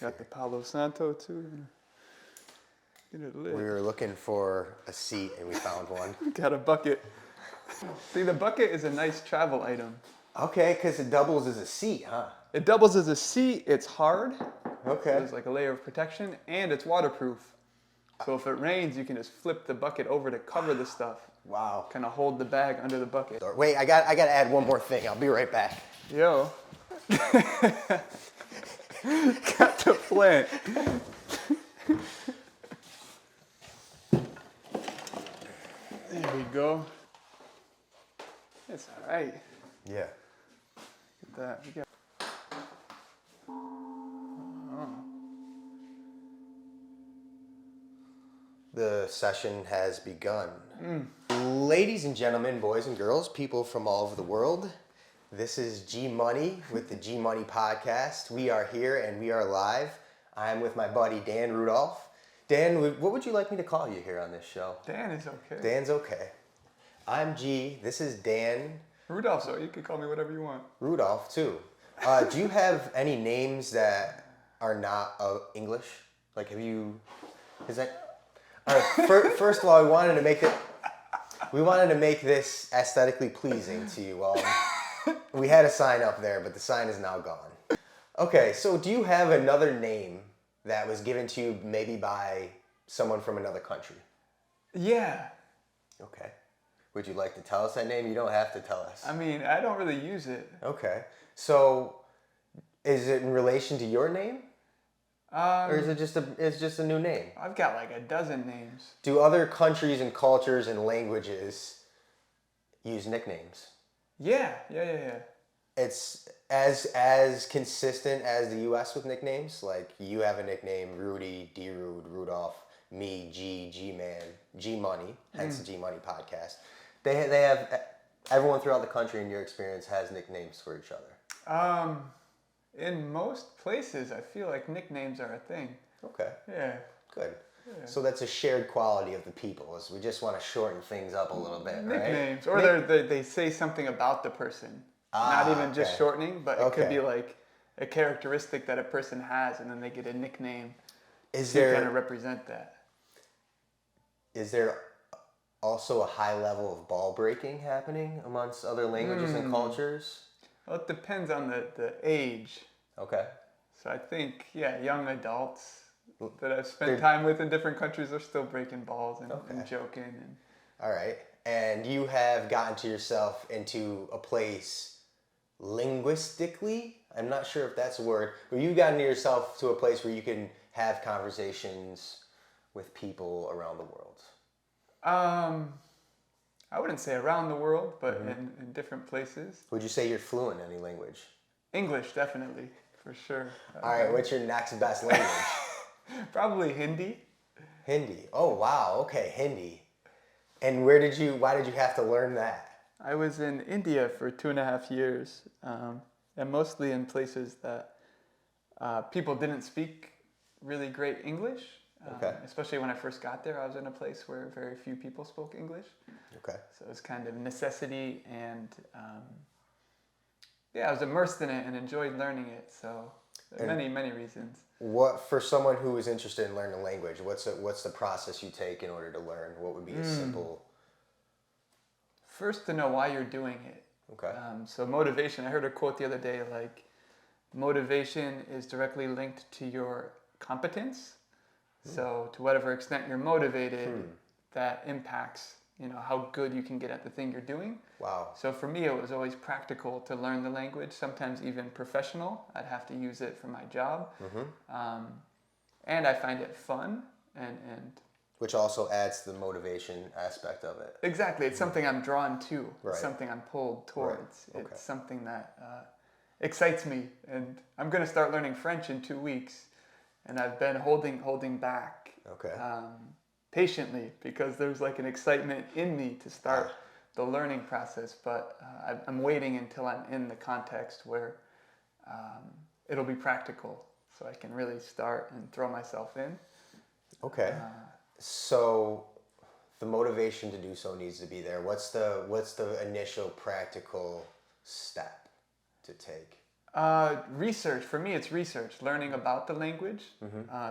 Got the Palo Santo too. Get it lit. We were looking for a seat and we found one. Got a bucket. See, the bucket is a nice travel item. Okay, because it doubles as a seat, huh? It doubles as a seat. It's hard. Okay. There's like a layer of protection, and it's waterproof. So if it rains, you can just flip the bucket over to cover the stuff. Wow. Kind of hold the bag under the bucket. Wait, I got to add one more thing. I'll be right back. Yo. Got to plant. There we go. It's all right. Yeah. Get that. We got. The session has begun. Ladies and gentlemen, boys and girls, people from all over the world, this is G Money with the G Money podcast. We are here and we are live. I'm with my buddy Dan Rudolph. Dan, what would you like me to call you here on this show? Dan is okay. Dan's okay. I'm G. This is Dan. Rudolph, so you can call me whatever you want. Rudolph, too. Do you have any names that are not English? Like, have you... Is that... All right, first of all, we wanted to make this aesthetically pleasing to you. We had a sign up there, but the sign is now gone. Okay, so do you have another name that was given to you maybe by someone from another country? Yeah. Okay. Would you like to tell us that name? You don't have to tell us. I mean, I don't really use it. Okay. So, is it in relation to your name? Or is it just a new name? I've got like a dozen names. Do other countries and cultures and languages use nicknames? Yeah. It's as consistent as the U.S. with nicknames. Like you have a nickname, Rudy, D-Rude, Rudolph, me, G-Man, G-Money, hence the G-Money podcast. They have, everyone throughout the country in your experience has nicknames for each other. In most places, I feel like nicknames are a thing. Okay. Yeah. Good. Yeah. So that's a shared quality of the people, is we just want to shorten things up a little bit, right? Nicknames. Or they say something about the person. Not even just shortening, but it could be like a characteristic that a person has, and then they get a nickname to kind of represent that. Is there also a high level of ball breaking happening amongst other languages and cultures? Well, it depends on the age. Okay. So I think, young adults that I've spent time with in different countries are still breaking balls and joking. And all right. And you have gotten to yourself into a place linguistically, I'm not sure if that's a word, but you've gotten yourself to a place where you can have conversations with people around the world. I wouldn't say around the world, but in different places. Would you say you're fluent in any language? English, definitely, for sure. All right, what's your next best language? Probably Hindi. Hindi. Oh, wow. Okay, Hindi. And why did you have to learn that? I was in India for 2.5 years, and mostly in places that people didn't speak really great English. Especially when I first got there, I was in a place where very few people spoke English. Okay. So it was kind of necessity, and I was immersed in it and enjoyed learning it. So many reasons. What, for someone who is interested in learning a language, what's the process you take in order to learn? What would be a simple? First, to know why you're doing it. Okay. So motivation. I heard a quote the other day, like, motivation is directly linked to your competence. So to whatever extent you're motivated, that impacts, how good you can get at the thing you're doing. Wow. So for me, it was always practical to learn the language, sometimes even professional. I'd have to use it for my job. And I find it fun and which also adds to the motivation aspect of it. Exactly. It's something I'm drawn to. Right. It's something I'm pulled towards. Right. Okay. It's something that excites me. And I'm going to start learning French in 2 weeks. And I've been holding back patiently because there's like an excitement in me to start the learning process. But I'm waiting until I'm in the context where it'll be practical so I can really start and throw myself in. Okay. So the motivation to do so needs to be there. What's the initial practical step to take? Research. For me, it's research. Learning about the language.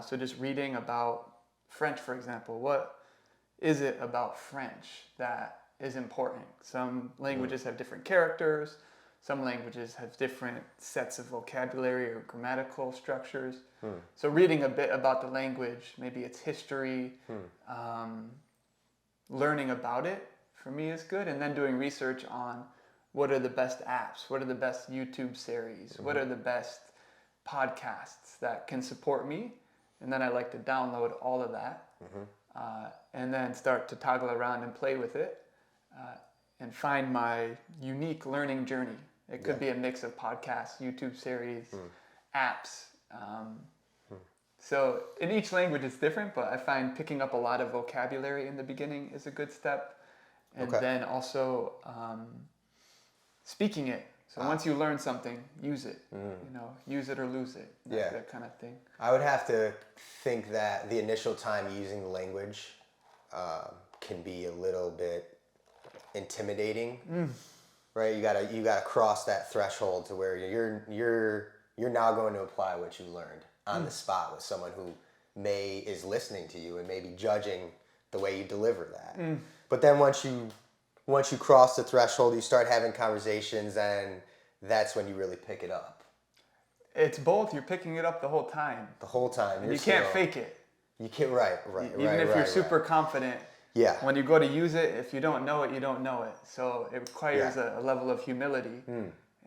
So just reading about French, for example. What is it about French that is important? Some languages have different characters. Some languages have different sets of vocabulary or grammatical structures. So reading a bit about the language, maybe its history, learning about it, for me is good. And then doing research on what are the best apps, what are the best YouTube series, what are the best podcasts that can support me. And then I like to download all of that and then start to toggle around and play with it and find my unique learning journey. It could be a mix of podcasts, YouTube series, apps. So in each language it's different, but I find picking up a lot of vocabulary in the beginning is a good step. And then also speaking it. So once you learn something, use it. Use it or lose it. That kind of thing. I would have to think that the initial time using the language can be a little bit intimidating, right? You gotta cross that threshold to where you're now going to apply what you learned on the spot with someone who is listening to you and maybe judging the way you deliver that. But then once you cross the threshold, you start having conversations, and that's when you really pick it up. It's both. You're picking it up the whole time. The whole time. You can't fake it. You can't, right. Even if you're super confident, yeah. When you go to use it, if you don't know it, you don't know it. So it requires a level of humility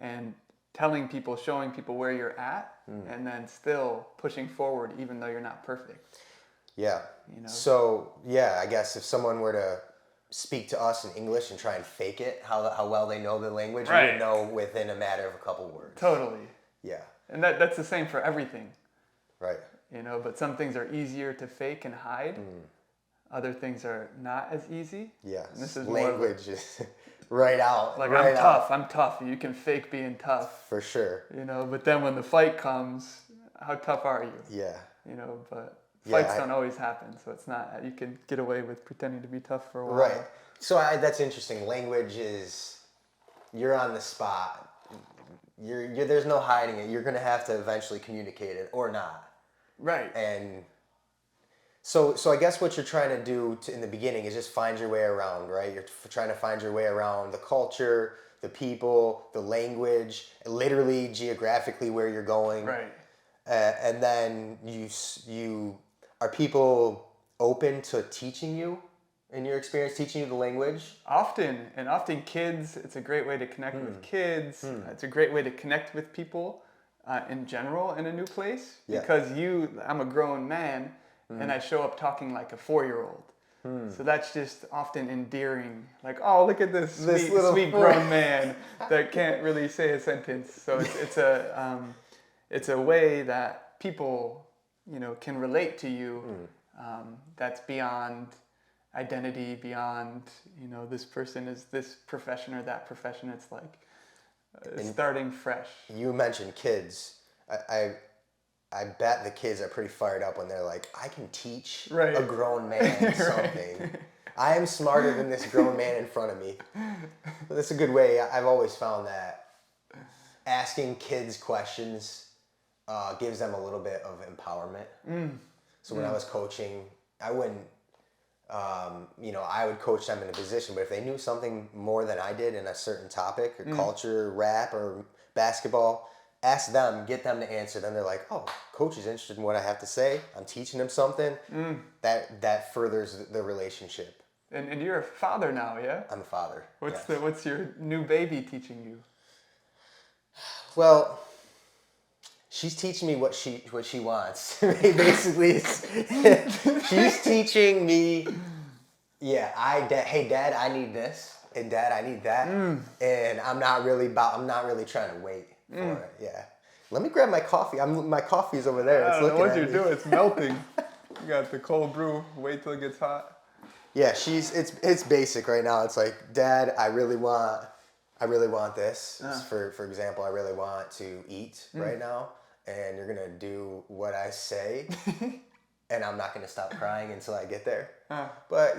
and telling people, showing people where you're at, and then still pushing forward even though you're not perfect. Yeah. So, I guess if someone were to speak to us in English and try and fake it, how well they know the language, you would know within a matter of a couple words. Totally. Yeah. And that's the same for everything. Right. But some things are easier to fake and hide. Other things are not as easy. Yeah. And this is language is right out. Like right I'm tough. You can fake being tough. For sure. But then when the fight comes, how tough are you? Yeah. But fights don't always happen, so it's not, you can get away with pretending to be tough for a while. Right. So that's interesting. Language is, you're on the spot. There's no hiding it. You're going to have to eventually communicate it or not. Right. And so I guess what you're trying to do in the beginning is just find your way around, right? You're trying to find your way around the culture, the people, the language, literally geographically where you're going. Right. And then are people open to teaching you, in your experience, teaching you the language? Often kids, it's a great way to connect with kids. It's a great way to connect with people in general in a new place. Yeah. Because I'm a grown man and I show up talking like a 4-year-old. So that's just often endearing. Like, oh, look at this sweet grown man that can't really say a sentence. So it's a way that people, can relate to you. That's beyond identity, beyond, this person is this profession or that profession. It's like starting fresh. You mentioned kids. I bet the kids are pretty fired up when they're like, I can teach a grown man something. I am smarter than this grown man in front of me. But that's a good way. I've always found that asking kids questions gives them a little bit of empowerment. So when I was coaching, I wouldn't, I would coach them in a position, but if they knew something more than I did in a certain topic or culture, rap or basketball, ask them, get them to answer. Then they're like, oh, coach is interested in what I have to say. I'm teaching him something. That furthers the relationship. And you're a father now, yeah? I'm a father. What's your new baby teaching you? Well, she's teaching me what she wants. Basically, she's teaching me. Yeah, hey Dad, I need this, and Dad, I need that, and I'm not really trying to wait for it. Yeah, let me grab my coffee. My coffee's over there. I don't know what you're doing. It's melting. You got the cold brew. Wait till it gets hot. Yeah, it's basic right now. It's like, Dad, I really want this. For example, I really want to eat right now, and you're gonna do what I say, and I'm not gonna stop crying until I get there. But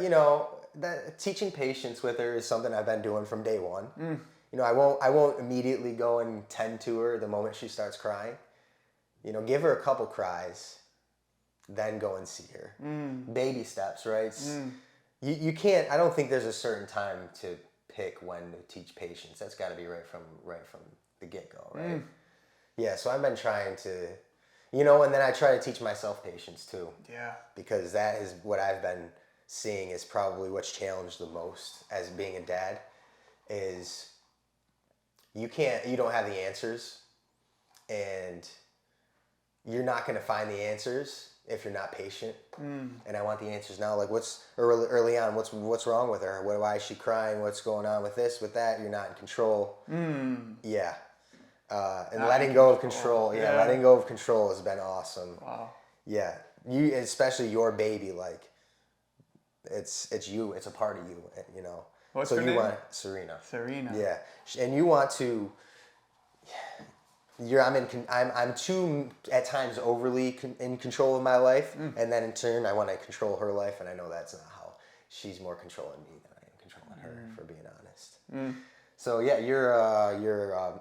that teaching patience with her is something I've been doing from day one. I won't immediately go and tend to her the moment she starts crying. Give her a couple cries, then go and see her. Baby steps, right? You can't. I don't think there's a certain time to pick when to teach patience. That's got to be right from the get-go, right? Yeah. So I've been trying to, and then I try to teach myself patience too. Yeah. Because that is what I've been seeing is probably what's challenged the most as being a dad is you don't have the answers, and you're not going to find the answers if you're not patient. And I want the answers now. Like what's early on, what's wrong with her? Why is she crying? What's going on with this, with that? You're not in control. Yeah. And not letting go of control. Yeah. Letting go of control has been awesome. Wow. Yeah. Especially your baby, like it's you, it's a part of you, What's her name? Serena. Serena. Yeah. And you want to, I'm too at times overly in control of my life, and then in turn I want to control her life, and I know that's not how. She's more controlling me than I am controlling her, for being honest. So yeah, you're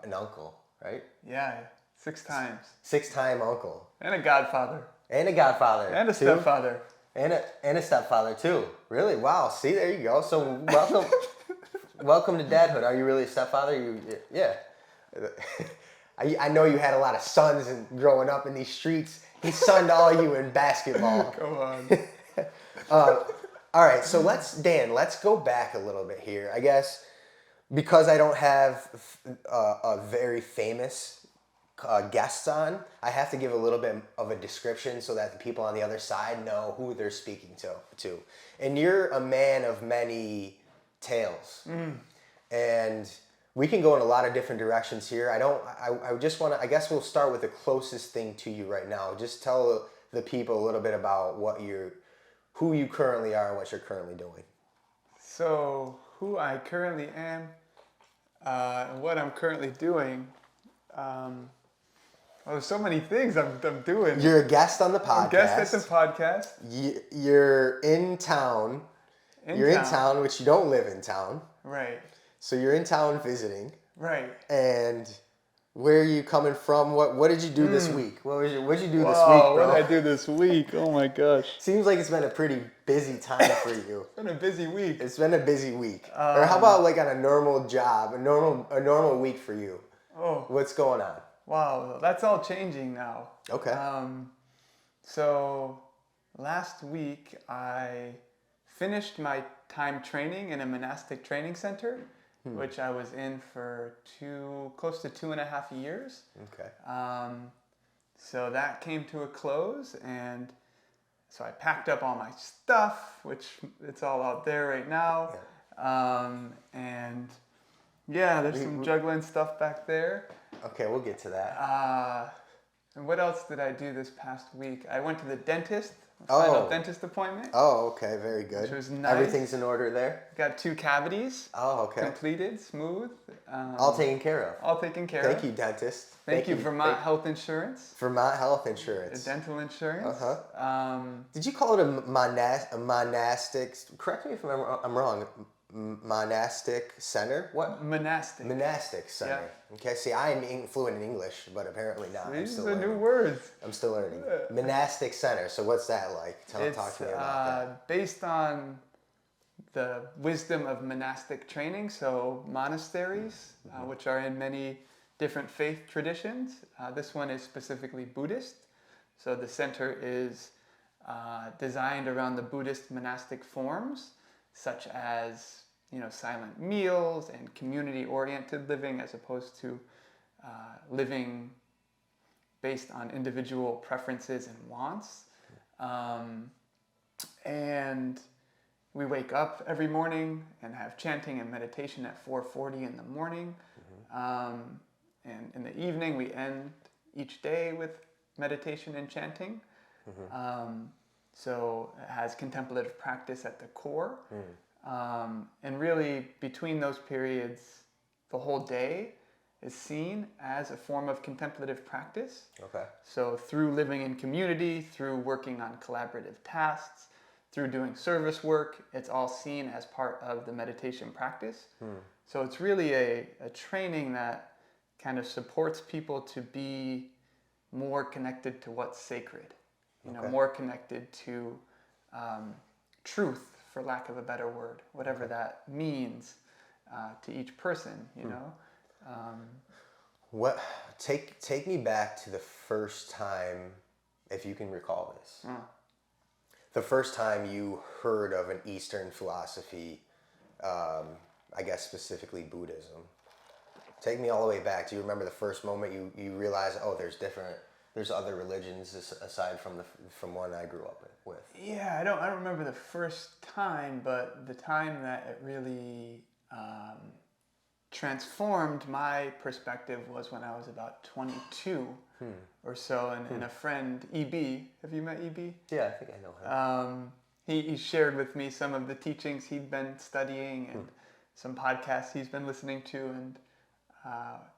an uncle, right? Yeah, 6 times. 6-time uncle. And a godfather. And a godfather. And a stepfather. And a stepfather too. Really? Wow. See, there you go. So welcome to dadhood. Are you really a stepfather? Yeah. I know you had a lot of sons and growing up in these streets. He sunned all you in basketball. Go on. All right, so let's go back a little bit here. I guess because I don't have a very famous guests on, I have to give a little bit of a description so that the people on the other side know who they're speaking to. And you're a man of many tales. And we can go in a lot of different directions here. I just want to, I guess we'll start with the closest thing to you right now. Just tell the people a little bit about who you currently are and what you're currently doing. So, who I currently am, and what I'm currently doing, there's so many things I'm doing. You're a guest on the podcast. Guest at the podcast. You're in town. In town, which you don't live in town. Right. So you're in town visiting. Right. And where are you coming from? What did you do this week? What did you do this week, bro? What did I do this week? Oh my gosh. Seems like it's been a pretty busy time for you. It's been a busy week. It's been a busy week. Or how about like on a normal job, a normal week for you? Oh. What's going on? Wow, that's all changing now. Okay. So last week I finished my time training in a monastic training center, which I was in for close to 2.5 years. Okay. So that came to a close, and so I packed up all my stuff, which it's all out there right now. Yeah. And yeah, there's some juggling stuff back there. Okay, we'll get to that. And what else did I do this past week? I went to the dentist. Final dentist appointment. Oh, okay, very good. Which was nice. Everything's in order there? Got 2 cavities. Oh, okay. Completed, smooth. All taken care of. All taken care of. Thank you, dentist. Thank you, Vermont Health Insurance. Vermont Health Insurance. Dental insurance. Did you call it a monastic? Correct me if I'm wrong. Monastic center? What? Monastic. Monastic center. Yeah. Okay, see, I'm fluent in English, but apparently not. These are new words. I'm still learning. Monastic center. So what's that like? Talk to me about that. Based on the wisdom of monastic training, so monasteries, which are in many different faith traditions. This one is specifically Buddhist. So the center is designed around the Buddhist monastic forms, such as silent meals and community-oriented living, as opposed to living based on individual preferences and wants. And we wake up every morning and have chanting and meditation at 4:40 in the morning. And in the evening, we end each day with meditation and chanting. So it has contemplative practice at the core. And really, between those periods, the whole day is seen as a form of contemplative practice. Okay. So through living in community, through working on collaborative tasks, through doing service work, it's all seen as part of the meditation practice. So it's really a training that kind of supports people to be more connected to what's sacred, more connected to truth, for lack of a better word, whatever that means to each person, you know. What take me back to the first time, if you can recall this. The first time you heard of an Eastern philosophy, I guess specifically Buddhism. Take me all the way back. Do you remember the first moment you realized, oh, there's other religions aside from one I grew up with? Yeah, I don't remember the first time, but the time that it really transformed my perspective was when I was about 22 or so, and a friend, EB, have you met EB? Yeah, I think I know him. He shared with me some of the teachings he'd been studying and some podcasts he's been listening to, and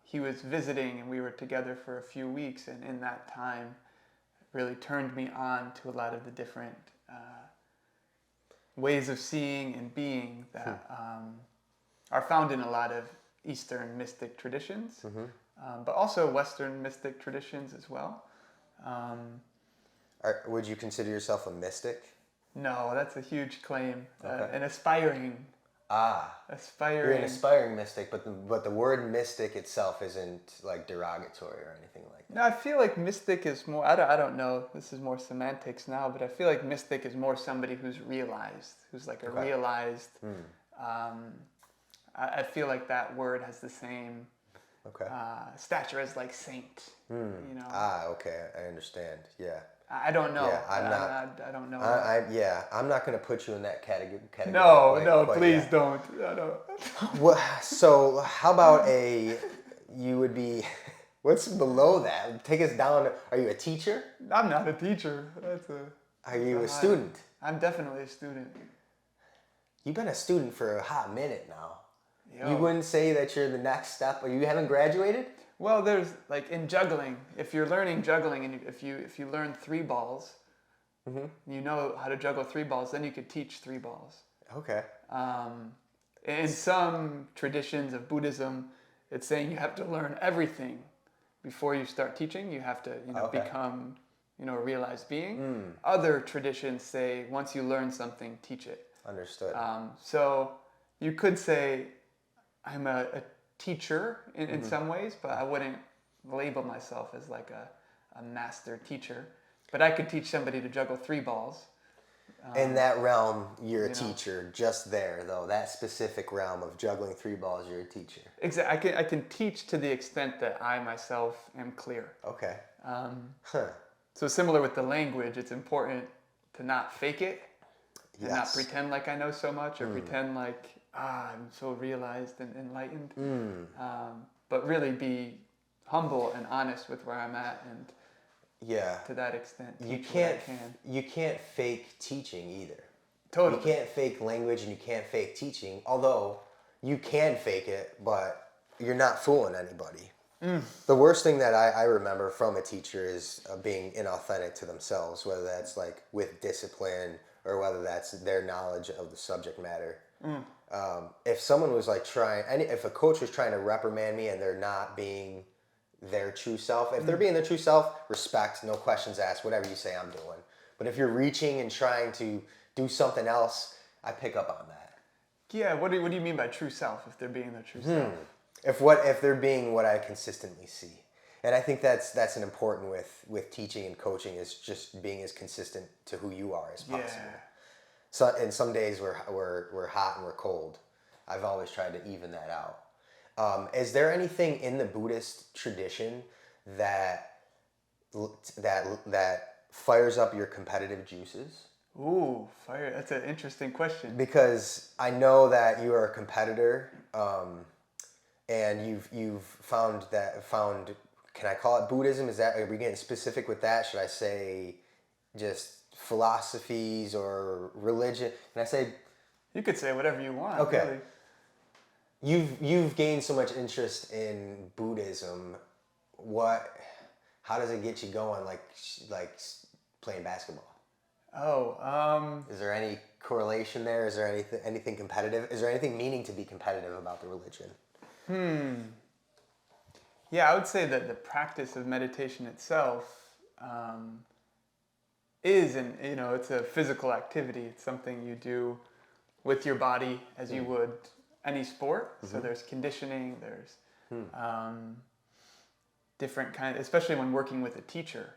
he was visiting, and we were together for a few weeks, and in that time it really turned me on to a lot of the different ways of seeing and being that are found in a lot of Eastern mystic traditions, but also Western mystic traditions as well. Would you consider yourself a mystic? No, that's a huge claim. Okay. An aspiring. You're an aspiring mystic, but the word mystic itself isn't like derogatory or anything like that. No, I feel like mystic is more, I don't know, this is more semantics now, but I feel like mystic is more somebody who's realized, who's like a realized, I feel like that word has the same stature as like saint, you know. Okay, I understand, yeah. I don't know. Yeah, I don't know. I'm not going to put you in that category. No, please don't. I don't. Well, so how about you would be, what's below that? Take us down. Are you a teacher? I'm not a teacher. Are you a student? I'm definitely a student. You've been a student for a hot minute now. Yo. You wouldn't say that you're the next step, or you haven't graduated? Well, there's like in juggling, if you're learning juggling and if you learn 3 balls, you know how to juggle 3 balls, then you could teach 3 balls. Okay. In some traditions of Buddhism, it's saying you have to learn everything before you start teaching. You have to, become, a realized being. Other traditions say once you learn something, teach it. Understood. So you could say I'm a teacher in some ways, but I wouldn't label myself as like a master teacher. But I could teach somebody to juggle 3 balls. In that realm, you're a teacher. Just there, though, that specific realm of juggling 3 balls, you're a teacher. Exactly. I can teach to the extent that I myself am clear. Okay. So similar with the language, it's important to not fake it, and not pretend like I know so much, or pretend like I'm so realized and enlightened. But really be humble and honest with where I'm at, and to that extent, teach what I can. You can't fake teaching either. Totally. You can't fake language, and you can't fake teaching. Although you can fake it, but you're not fooling anybody. The worst thing that I remember from a teacher is being inauthentic to themselves, whether that's like with discipline or whether that's their knowledge of the subject matter. If someone was like if a coach was trying to reprimand me and they're not being their true self, if they're being their true self, respect, no questions asked, whatever you say, I'm doing. But if you're reaching and trying to do something else, I pick up on that. Yeah, what do you mean by true self if they're being their true self? If they're being what I consistently see. And I think that's an important with teaching and coaching, is just being as consistent to who you are as possible. Yeah. So, and some days we're hot and we're cold. I've always tried to even that out. Is there anything in the Buddhist tradition that fires up your competitive juices? Ooh, fire! That's an interesting question. Because I know that you are a competitor, and you've found. Can I call it Buddhism? Are we getting specific with that? Should I say just philosophies or religion? Can I say? You could say whatever you want. Okay. Really. You've gained so much interest in Buddhism. How does it get you going? Like playing basketball? Is there any correlation there? Is there anything competitive? Is there anything meaning to be competitive about the religion? Yeah, I would say that the practice of meditation itself is, it's a physical activity. It's something you do with your body as you would any sport. So there's conditioning, there's different kinds, especially when working with a teacher.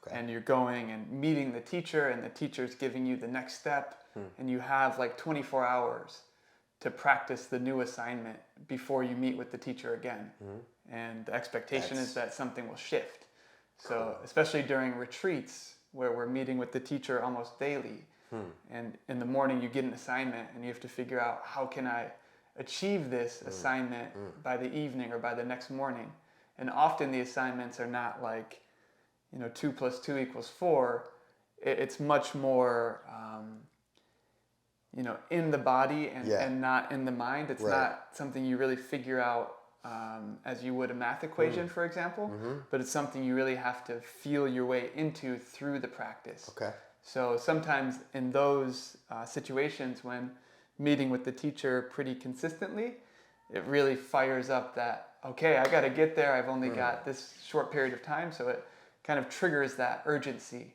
Okay. And you're going and meeting the teacher, and the teacher's giving you the next step, and you have like 24 hours to practice the new assignment before you meet with the teacher again. And the expectation is that something will shift. So especially during retreats where we're meeting with the teacher almost daily, and in the morning you get an assignment and you have to figure out, how can I achieve this assignment by the evening or by the next morning? And often the assignments are not like, 2 + 2 = 4. It's much more, in the body and not in the mind. It's not something you really figure out as you would a math equation, for example, but it's something you really have to feel your way into through the practice. Okay. So sometimes in those situations when meeting with the teacher pretty consistently, it really fires up that, okay, I got to get there. I've only got this short period of time. So it kind of triggers that urgency,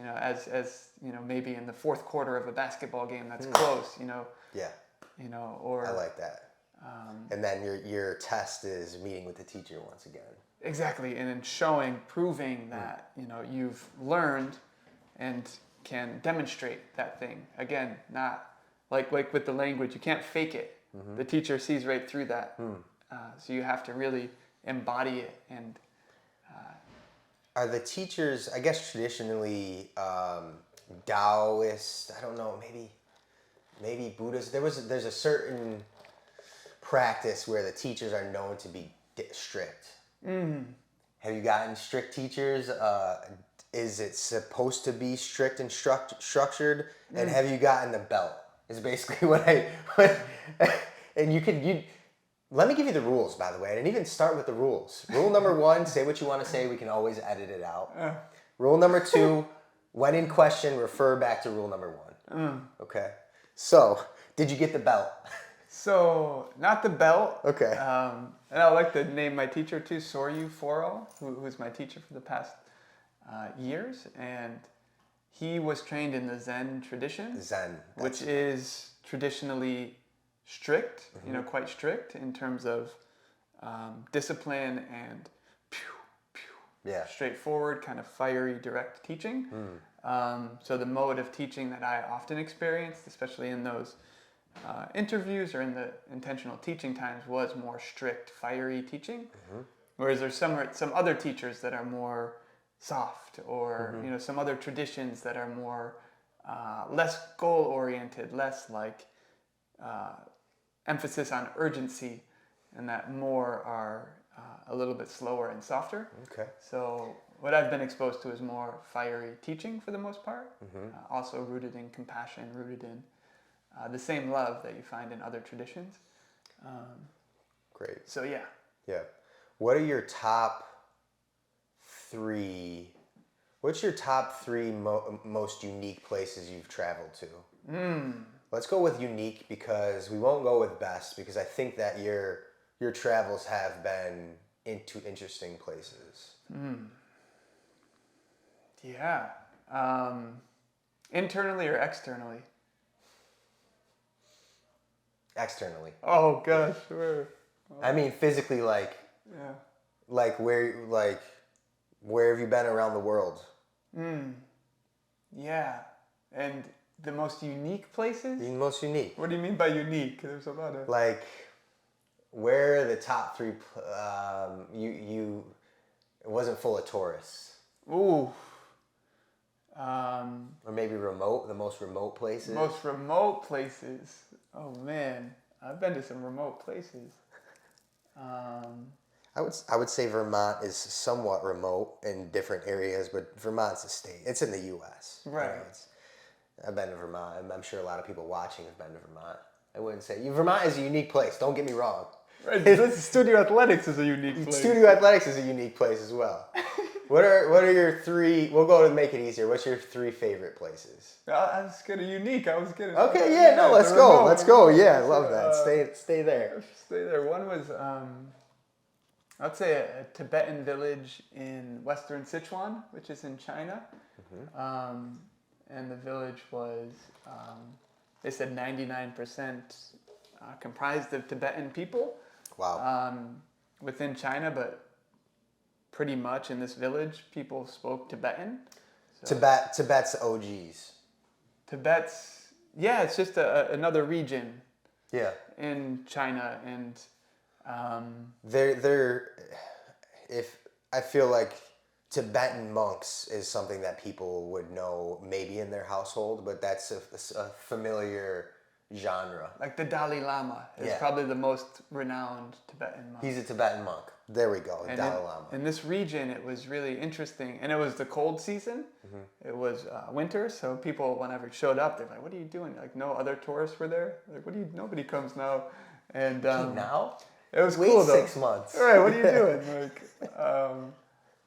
as maybe in the fourth quarter of a basketball game that's close, or I like that. And then your test is meeting with the teacher once again. Exactly, and then proving that you've learned and can demonstrate that thing. Again, not like with the language, you can't fake it. The teacher sees right through that. So you have to really embody it. And are the teachers, I guess traditionally Taoist, I don't know, maybe Buddhist, there's a certain practice where the teachers are known to be strict. Have you gotten strict teachers? Is it supposed to be strict and structured? And have you gotten the belt? Is basically what and you let me give you the rules, by the way. I didn't even start with the rules. Rule number 1, say what you want to say. We can always edit it out. Rule number 2, when in question, refer back to rule number 1. Okay. So, did you get the belt? So, not the belt. Okay. And I like to name my teacher too, Soryu Foro, who's my teacher for the past years. And he was trained in the Zen tradition. Which is traditionally strict, quite strict in terms of discipline and straightforward, kind of fiery, direct teaching. So the mode of teaching that I often experienced, especially in those interviews or in the intentional teaching times, was more strict, fiery teaching. Whereas there's some other teachers that are more soft, or some other traditions that are more less goal-oriented, less like emphasis on urgency, and that more are a little bit slower and softer. Okay. So what I've been exposed to is more fiery teaching for the most part, also rooted in compassion, rooted in the same love that you find in other traditions. Great. So yeah. Yeah. What are your top 3? What's your top 3 most unique places you've traveled to? Let's go with unique, because we won't go with best, because I think that your travels have been into interesting places. Yeah. Internally or externally? Externally. Oh gosh, sure. I mean physically, like where have you been around the world? Yeah. And the most unique places? The most unique. What do you mean by unique? There's a lot of... Like, where are the top 3... it wasn't full of tourists. Ooh. Or maybe remote, the most remote places. Most remote places. Oh man, I've been to some remote places. I would say Vermont is somewhat remote in different areas, but Vermont's a state. It's in the U.S. Right. I've been to Vermont. I'm sure a lot of people watching have been to Vermont. I wouldn't say Vermont is a unique place. Don't get me wrong. Right. Studio Athletics is a unique place. Studio Athletics is a unique place as well. What are your 3? We'll go to make it easier. What's your 3 favorite places? I was getting unique. Okay, yeah, no, let's go. Let's go. Yeah, I love that. Stay there. Stay there. One was, I'd say a Tibetan village in western Sichuan, which is in China. And the village was, they said 99% comprised of Tibetan people. Wow. Within China, but pretty much in this village, people spoke Tibetan. So Tibet's OGs. It's just another region. Yeah. In China, and I feel like Tibetan monks is something that people would know maybe in their household, but that's a familiar genre. Like the Dalai Lama is probably the most renowned Tibetan monk. He's a Tibetan monk. There we go, Dalai Lama. In this region, it was really interesting, and it was the cold season. It was winter, so people, whenever it showed up, they're like, "What are you doing?" Like, no other tourists were there. Like, nobody comes now. And now it was wait cool though. 6 months. All right, what are you doing? Like,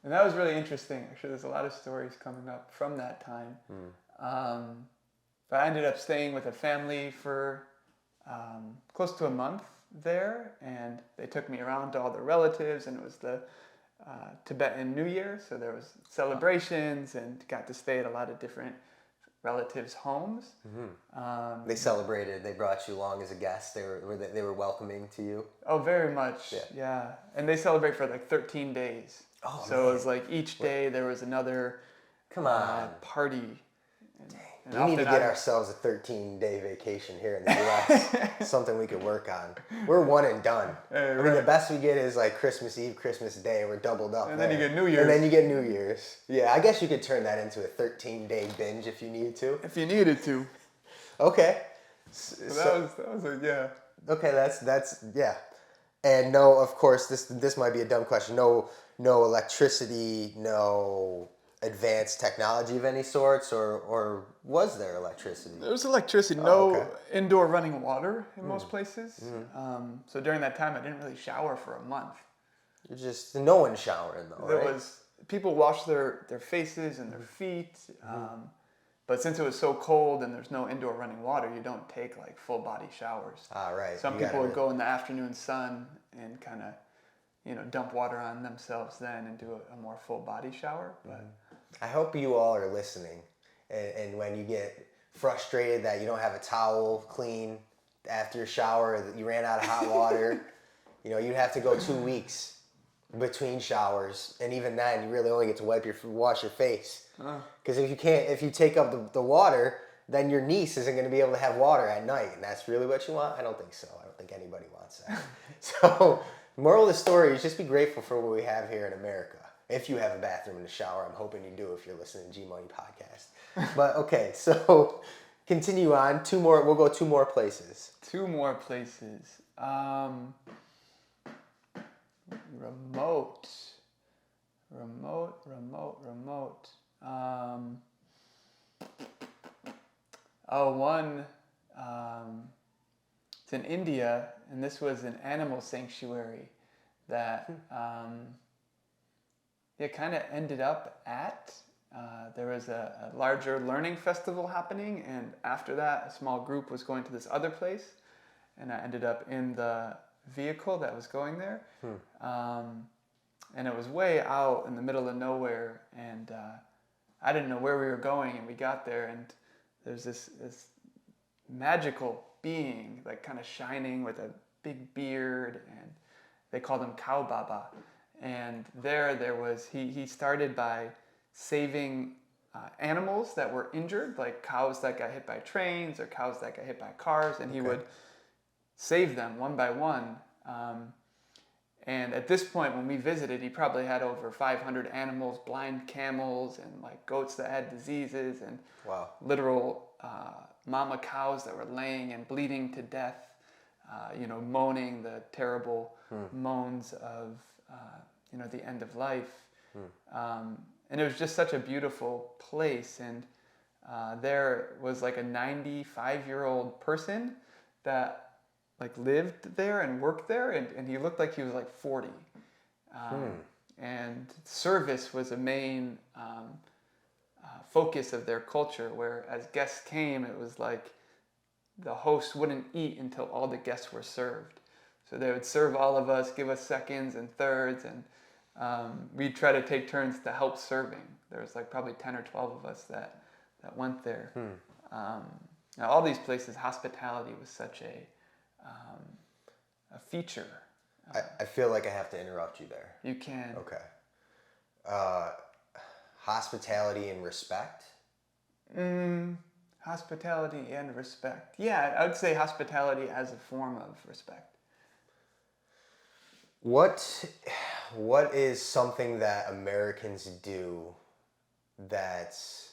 and that was really interesting. Actually, there's a lot of stories coming up from that time. But I ended up staying with a family for close to a month there, and they took me around to all their relatives, and it was the Tibetan New Year, so there was celebrations, and got to stay at a lot of different relatives' homes. They celebrated. They brought you along as a guest. They were welcoming to you. Oh, very much. Yeah. And they celebrate for like 13 days. Oh, so man. It was like each day there was another party. And we need to get ourselves a 13-day vacation here in the U.S. Something we could work on. We're one and done. I mean, the best we get is like Christmas Eve, Christmas Day. We're doubled up. And then you get New Year's. And then you get New Year's. Yeah, I guess you could turn that into a 13-day binge if you need to. If you needed to. Okay. So that was Okay, that's yeah. And no, of course, this might be a dumb question. No electricity, no advanced technology of any sorts, or was there electricity? There was electricity, indoor running water in most places. So during that time, I didn't really shower for a month. No one showering though, There right? was people wash their faces and their feet, but since it was so cold and there's no indoor running water, you don't take like full body showers. Right. Some people would go in the afternoon sun and kind of, dump water on themselves then and do a more full body shower. But I hope you all are listening, and when you get frustrated that you don't have a towel clean after your shower, that you ran out of hot water, you'd have to go 2 weeks between showers, and even then, you really only get to wash your face. Because if you take up the water, then your niece isn't going to be able to have water at night, and that's really what you want? I don't think so. I don't think anybody wants that. So, moral of the story is just be grateful for what we have here in America. If you have a bathroom and a shower, I'm hoping you do if you're listening to G Money Podcast. But okay, so continue on. 2 more. We'll go 2 more places. 2 more places. Remote. One. It's in India, and this was an animal sanctuary that it kind of ended up at. There was a larger learning festival happening, and after that, a small group was going to this other place, and I ended up in the vehicle that was going there. And it was way out in the middle of nowhere, and I didn't know where we were going, and we got there, and there's this magical being, like kind of shining with a big beard, and they called him Cow Baba. And there was, he started by saving animals that were injured, like cows that got hit by trains or cows that got hit by cars, and he would save them one by one. And at this point, when we visited, he probably had over 500 animals, blind camels, and like goats that had diseases, and literal mama cows that were laying and bleeding to death, moaning the terrible moans of, the end of life. And it was just such a beautiful place. And there was like a 95-year-old person that like lived there and worked there, and he looked like he was like 40. and service was a main focus of their culture, where as guests came, it was like the host wouldn't eat until all the guests were served. So they would serve all of us, give us seconds and thirds, and we'd try to take turns to help serving. There was like probably 10 or 12 of us that went there. Now all these places, hospitality was such a feature. I feel like I have to interrupt you there. You can. Okay. Hospitality and respect? Hospitality and respect. Yeah, I would say hospitality as a form of respect. What is something that Americans do that's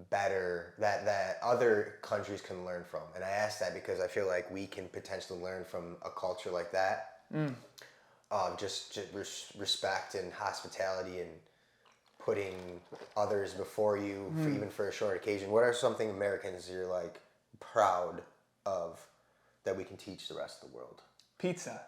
better, that other countries can learn from? And I ask that because I feel like we can potentially learn from a culture like that. Just respect and hospitality and putting others before you, even for a short occasion. What are something Americans you're like proud of that we can teach the rest of the world? Pizza.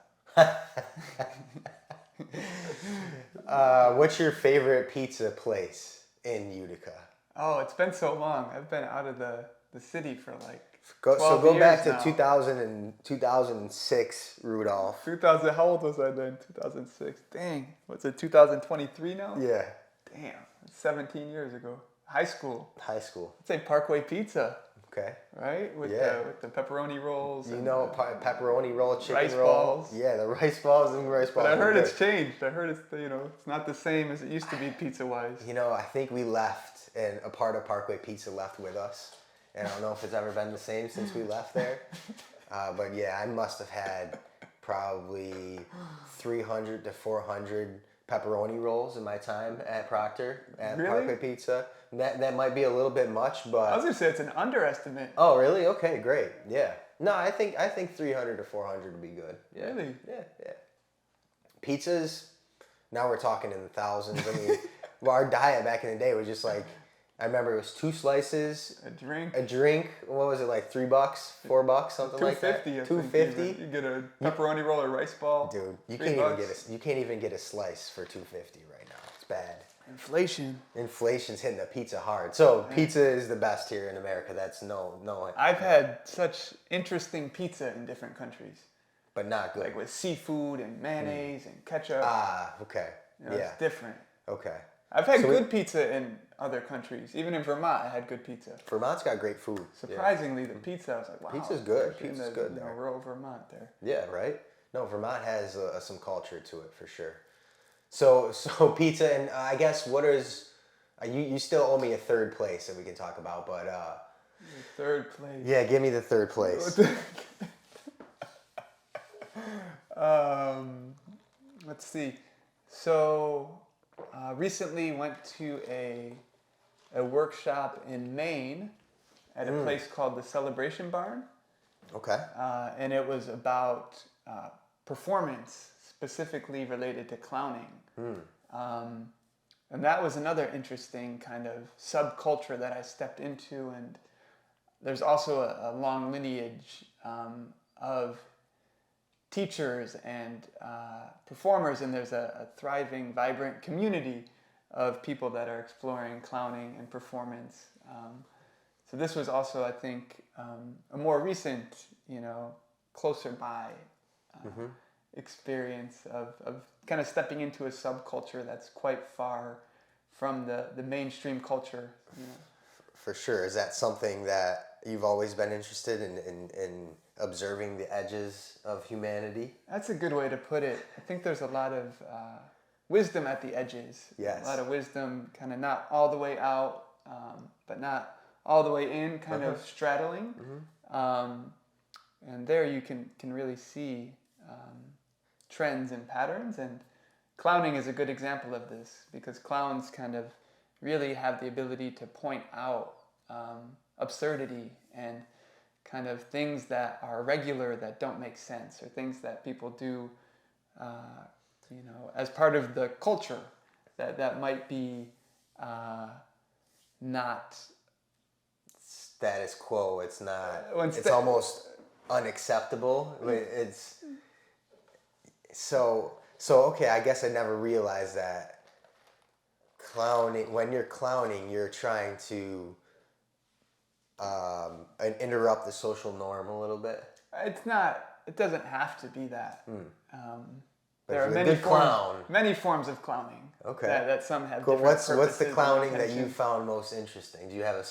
What's your favorite pizza place in Utica? Oh, it's been so long. I've been out of the city for like go back to now. 2006, Rudolph. 2000. How old was I then? 2006. Dang. What's it? 2023 now? Yeah. Damn. 17 years ago. High school. High school. I'd say Parkway Pizza. Okay. Right? With the pepperoni rolls. You know, pepperoni roll, chicken rice roll. balls. Yeah, the rice balls and rice balls. But I heard it's changed. I heard it's it's not the same as it used to be pizza wise. You know, I think we left, and a part of Parkway Pizza left with us. And I don't know if it's ever been the same since we left there. But yeah, I must have had probably 300 to 400 pepperoni rolls in my time at Proctor, at Really? Parkway Pizza. That might be a little bit much, but... I was going to say it's an underestimate. Oh, really? Okay, great. Yeah. No, I think 300 to 400 would be good. Yeah. Really? Yeah. Pizzas, now we're talking in the thousands. I mean, well, our diet back in the day was just like, I remember it was 2 slices, a drink. What was it, like $3, $4, something like that? $2.50. You get a pepperoni roll or rice ball. Dude, you can't even get a slice for $2.50 right now. It's bad. Inflation's hitting the pizza hard. So pizza is the best here in America. That's no. I've had such interesting pizza in different countries. But not good. Like with seafood and mayonnaise and ketchup. Ah, okay. It's different. Okay. I've had good pizza in other countries. Even in Vermont, I had good pizza. Vermont's got great food. Surprisingly, the pizza, I was like, wow. Pizza's good. Pizza's good there. Rural Vermont there. Yeah, right? No, Vermont has some culture to it for sure. So pizza, and I guess what is... You still owe me a third place that we can talk about, but... Third place. Yeah, give me the third place. Let's see. So... recently went to a workshop in Maine at a place called the Celebration Barn. Okay. And it was about performance, specifically related to clowning. And that was another interesting kind of subculture that I stepped into. And there's also a long lineage of teachers and performers, and there's a thriving, vibrant community of people that are exploring clowning and performance. So this was also, I think, a more recent, closer by experience of kind of stepping into a subculture that's quite far from the mainstream culture. For sure. Is that something that you've always been interested in observing the edges of humanity? That's a good way to put it. I think there's a lot of wisdom at the edges. Yes. A lot of wisdom, kind of not all the way out, but not all the way in, kind of straddling. And there you can really see trends and patterns. And clowning is a good example of this, because clowns kind of really have the ability to point out absurdity and kind of things that are regular that don't make sense, or things that people do, as part of the culture that might be not status quo. It's not. It's almost unacceptable. It's so okay. I guess I never realized that clowning, when you're clowning, you're trying to interrupt the social norm a little bit. It's not. It doesn't have to be that. There are many forms of clowning. Okay. That some have different purposes. What's the clowning that you found most interesting? Do you have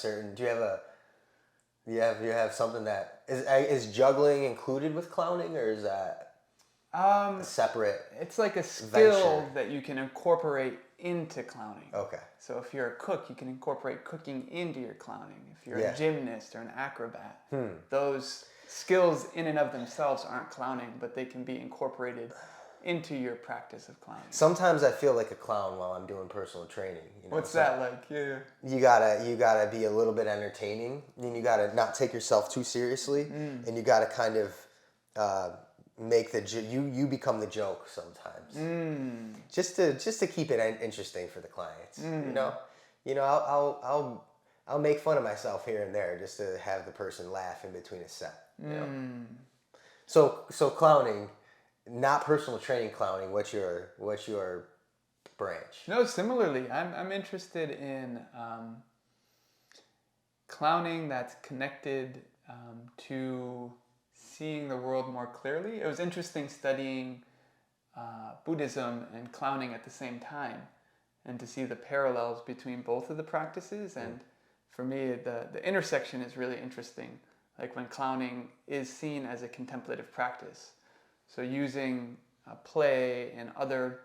something that is juggling included with clowning, or is that a separate? It's like a skill that you can incorporate into clowning. Okay. So if you're a cook, you can incorporate cooking into your clowning. If you're a gymnast or an acrobat, those skills in and of themselves aren't clowning, but they can be incorporated into your practice of clowning. Sometimes I feel like a clown while I'm doing personal training. What's that like? Yeah. You gotta be a little bit entertaining, and you gotta not take yourself too seriously, and you gotta kind of make you become the joke sometimes, just to keep it interesting for the clients. I'll make fun of myself here and there just to have the person laugh in between a set. So clowning, not personal training clowning. What's your branch? No, similarly, I'm interested in clowning that's connected to seeing the world more clearly. It was interesting studying Buddhism and clowning at the same time, and to see the parallels between both of the practices. And for me, the intersection is really interesting. Like when clowning is seen as a contemplative practice. So using play and other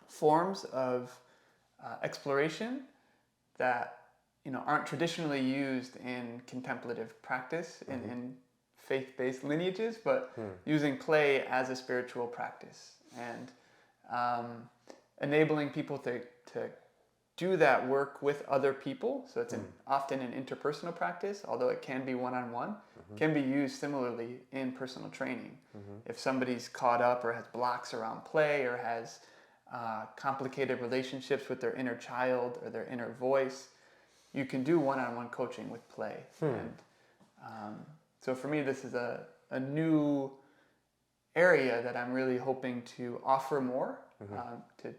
forms of exploration that aren't traditionally used in contemplative practice in faith-based lineages, but using play as a spiritual practice, and enabling people to do that work with other people. So it's often an interpersonal practice, although it can be one-on-one, can be used similarly in personal training. If somebody's caught up or has blocks around play, or has complicated relationships with their inner child or their inner voice, you can do one-on-one coaching with play. And so for me, this is a new area that I'm really hoping to offer more, to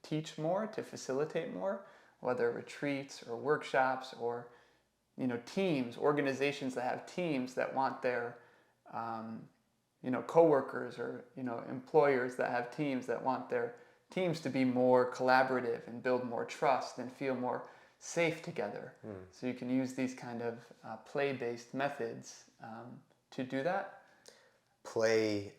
teach more, to facilitate more, whether retreats or workshops or teams, organizations that have teams that want their coworkers, or employers that have teams that want their teams to be more collaborative and build more trust and feel more safe together. So you can use these kind of play-based methods to do that. Play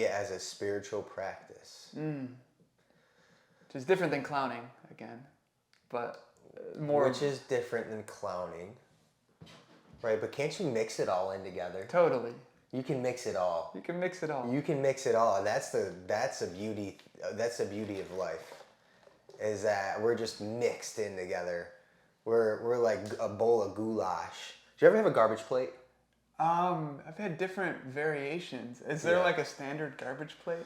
as a spiritual practice. Which is different than clowning, again, but more. Which is different than clowning, right? But can't you mix it all in together? Totally. You can mix it all. You can mix it all. You can mix it all, and that's the beauty. That's the beauty of life, is that we're just mixed in together. We're like a bowl of goulash. Do you ever have a garbage plate? I've had different variations. Is there like a standard garbage plate?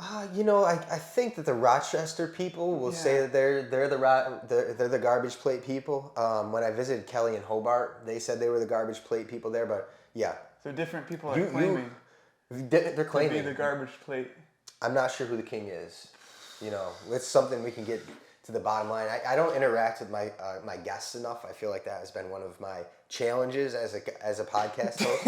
I think that the Rochester people will say that they're the garbage plate people. When I visited Kelly and Hobart, they said they were the garbage plate people there. But yeah, so different people are claiming. They're claiming to be the garbage plate. I'm not sure who the king is. It's something we can get to the bottom line. I don't interact with my guests enough. I feel like that has been one of my challenges as a podcast host.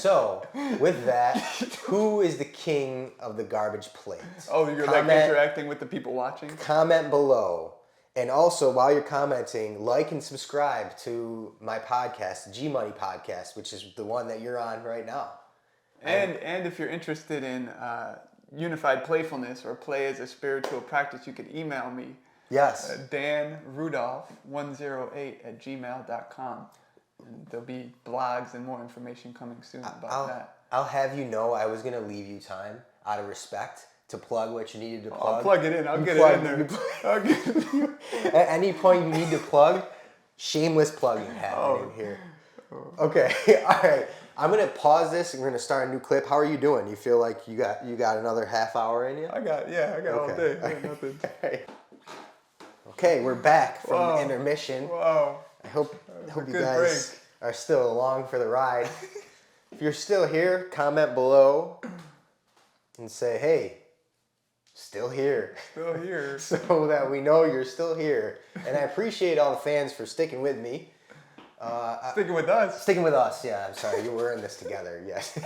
So, with that, who is the king of the garbage plate? Oh, you're like interacting with the people watching? Comment below. And also, while you're commenting, like and subscribe to my podcast, G Money Podcast, which is the one that you're on right now. And if you're interested in unified playfulness or play as a spiritual practice, you can email me. Yes. Dan Rudolph 108@gmail.com. And there'll be blogs and more information coming soon about that. I'll have you know, I was going to leave you time out of respect to plug what you needed to plug. I'll plug it in. I'll get it in there. At any point you need to plug, shameless plugging happening here. Okay. All right. I'm going to pause this and we're going to start a new clip. How are you doing? You feel like you got another half hour in you? I got all day. I got nothing. Okay, we're back from intermission. Wow. I hope you guys are still along for the ride. If you're still here, comment below and say, hey, still here. Still here. So that we know you're still here. And I appreciate all the fans for sticking with me. Sticking with us. Sticking with us, yeah. I'm sorry, we're in this together, yes.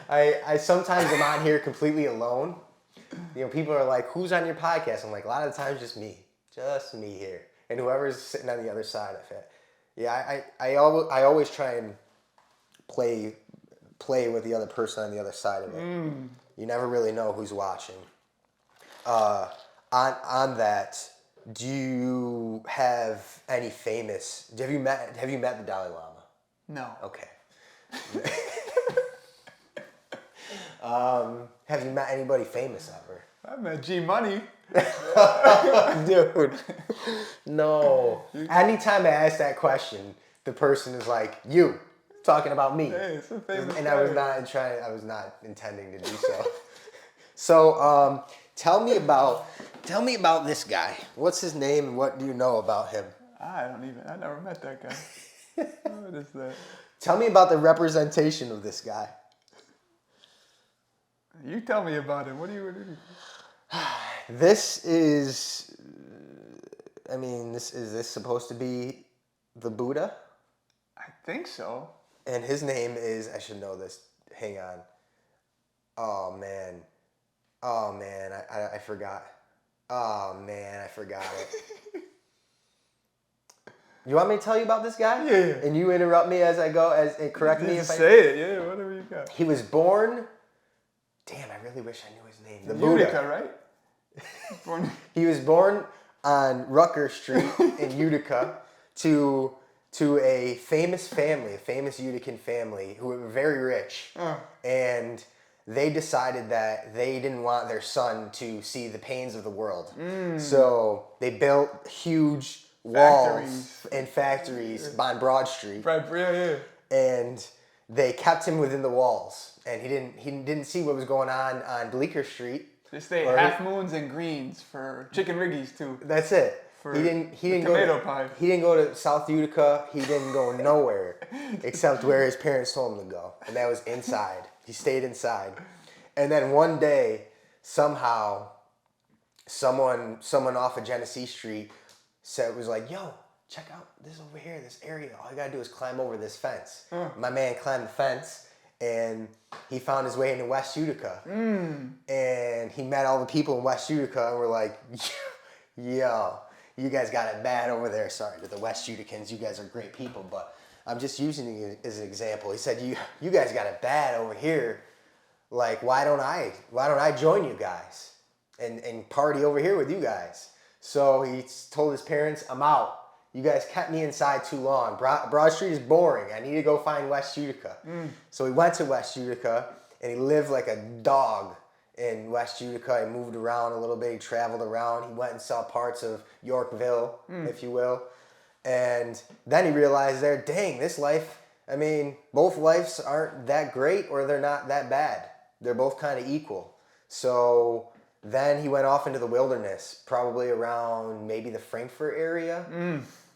I sometimes am on here completely alone. You know, people are like, who's on your podcast? I'm like, a lot of the times just me here. And whoever's sitting on the other side of it. Yeah, I always try and play with the other person on the other side of it. You never really know who's watching. On that, do you have any famous? Have you met the Dalai Lama? No. Okay. Have you met anybody famous ever? I met G Money. Dude, no. Anytime I ask that question, the person is like, "You talking about me?" Hey, it's a famous and guy. I was not intending to do so. So, tell me about this guy. What's his name and what do you know about him? I never met that guy. What is that? Tell me about the representation of this guy. You tell me about him. What do you? This is, is this supposed to be the Buddha? I think so. And his name is, I should know this. Hang on. Oh man, I forgot. Oh man, I forgot it. You want me to tell you about this guy? Yeah. And you interrupt me as I go, and correct me if I say it. Yeah, whatever you got. He was born. Damn, I really wish I knew his name. The Buddha. Utica, right? He was born on Rucker Street in Utica to a famous family, a famous Utican family who were very rich. And they decided that they didn't want their son to see the pains of the world. So they built huge walls and factories on Broad Street. Right, yeah. And they kept him within the walls. And he didn't see what was going on Bleecker Street. Just ate half moons and greens for chicken riggies too. That's it. He didn't tomato pie. He didn't go to South Utica. He didn't go nowhere except where his parents told him to go, and that was inside. He stayed inside. And then one day, somehow, someone off of Genesee Street was like, "Yo, check out this over here, this area. All you gotta do is climb over this fence." My man climbed the fence. And he found his way into West Utica. And he met all the people in West Utica and were like, yo, you guys got it bad over there. Sorry to the West Uticans, you guys are great people, but I'm just using it as an example. He said, you guys got it bad over here. Like, why don't I join you guys and party over here with you guys? So he told his parents, I'm out. You guys kept me inside too long. Broad Street is boring. I need to go find West Utica. So he went to West Utica, and he lived like a dog in West Utica. He moved around a little bit. He traveled around. He went and saw parts of Yorkville, if you will. And then he realized dang, this life, both lives aren't that great or they're not that bad. They're both kind of equal. So then he went off into the wilderness, probably around maybe the Frankfurt area.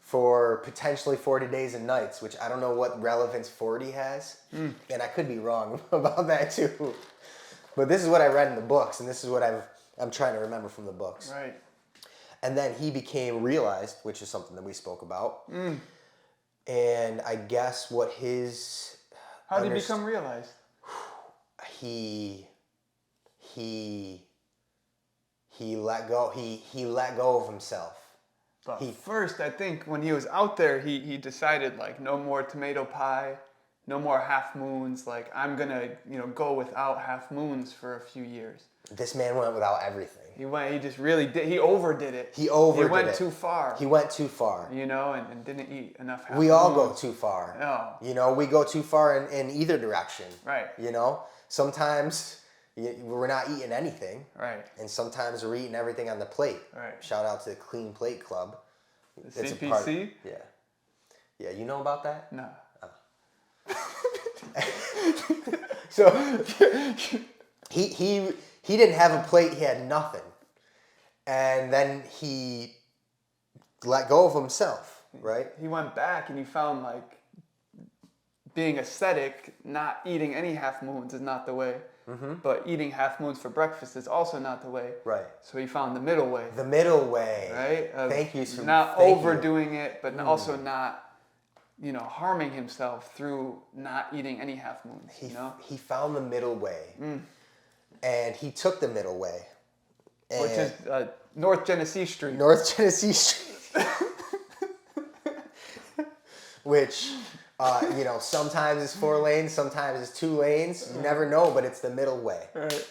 For potentially 40 days and nights, which I don't know what relevance 40 has. And I could be wrong about that too. But this is what I read in the books, and this is what I'm trying to remember from the books. Right. And then he became realized, which is something that we spoke about. And I guess what his... How did he become realized? He let go. He let go of himself. But first, I think when he was out there, he decided like no more tomato pie, no more half moons. Like I'm gonna go without half moons for a few years. This man went without everything. He just really did. He overdid it. He went too far. He went too far. And didn't eat enough half moons. We all go too far. No. We go too far in either direction. Right. Sometimes we're not eating anything. Right. And sometimes we're eating everything on the plate. Right. Shout out to the Clean Plate Club. The CPC? Yeah, you know about that? No. So he didn't have a plate, he had nothing. And then he let go of himself, right? He went back and he found like being ascetic, not eating any half moons is not the way. but eating half moons for breakfast is also not the way. Right. So he found the middle way. The middle way. Right? Of thank you. Not overdoing it, but also not, harming himself through not eating any half moons. He found the middle way. And he took the middle way. Which is North Genesee Street. North Genesee Street. Which, sometimes it's 4 lanes, sometimes it's 2 lanes. You never know, but it's the middle way. Right.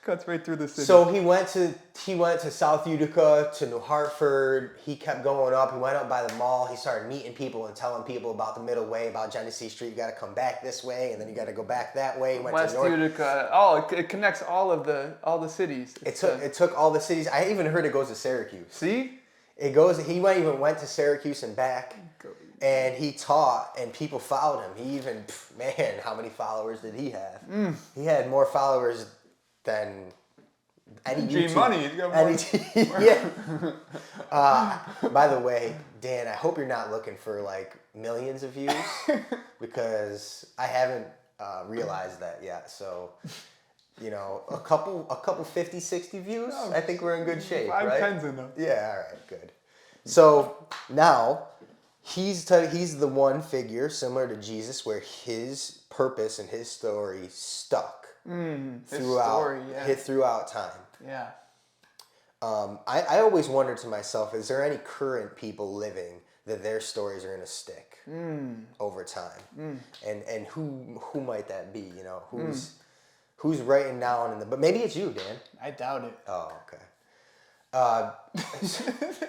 Cuts right through the city. So he went to South Utica, to New Hartford. He kept going up. He went up by the mall. He started meeting people and telling people about the middle way, about Genesee Street. You got to come back this way, and then you got to go back that way. He went West to North Utica. Oh, it connects all the cities. It took all the cities. I even heard it goes to Syracuse. See? It goes. He went to Syracuse and back, and he taught, and people followed him. He even, how many followers did he have? He had more followers than any YouTube. Money. He's got more. Yeah. By the way, Dan, I hope you're not looking for like millions of views because I haven't realized that yet. So, a couple 50, 60 views, I think we're in good shape, right? 5 10's enough. Yeah, all right, good. So now he's the one figure similar to Jesus where his purpose and his story stuck throughout time. Yeah. I always wonder to myself, is there any current people living that their stories are going to stick over time? And who might that be? Who's writing down but maybe it's you, Dan. I doubt it. Oh, okay.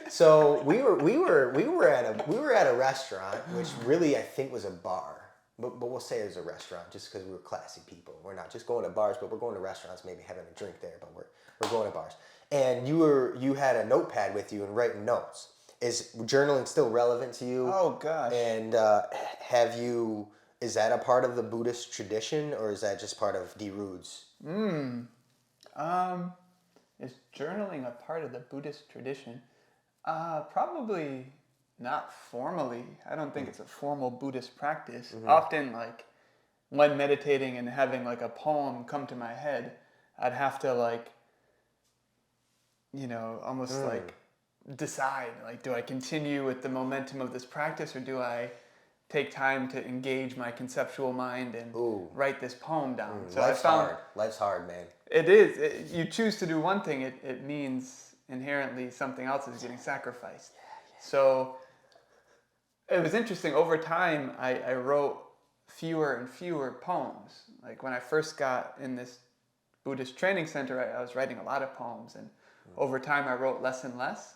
So we were at a restaurant, which really I think was a bar. But we'll say it was a restaurant just because we were classy people. We're not just going to bars, but we're going to restaurants, maybe having a drink there, but we're going to bars. And you had a notepad with you and writing notes. Is journaling still relevant to you? Oh gosh. And is that a part of the Buddhist tradition, or is that just part of D. Rude's? Is journaling a part of the Buddhist tradition? Probably not formally. I don't think it's a formal Buddhist practice. Often, like, when meditating and having, like, a poem come to my head, I'd have to, like, almost, like, decide, like, do I continue with the momentum of this practice, or do I take time to engage my conceptual mind and write this poem down? So Life's hard. Life's hard, man. It is. You choose to do one thing, it means inherently something else is getting sacrificed. So it was interesting. Over time, I wrote fewer and fewer poems. Like when I first got in this Buddhist training center, I was writing a lot of poems, and over time I wrote less and less.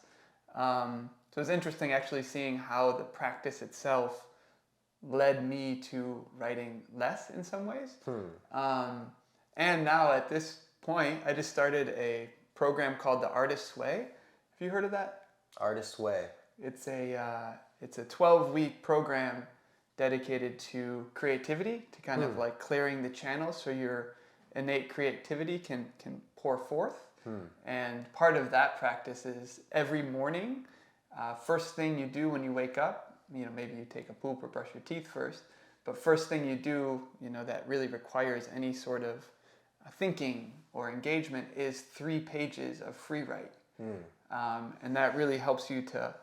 So it was interesting actually seeing how the practice itself led me to writing less in some ways. And now at this point, I just started a program called the Artist's Way. Have you heard of that? Artist's Way. It's a 12-week program dedicated to creativity, to kind of like clearing the channels so your innate creativity can pour forth. And part of that practice is every morning, first thing you do when you wake up, maybe you take a poop or brush your teeth first, but first thing you do, that really requires any sort of thinking or engagement is 3 pages of free write. And that really helps you to,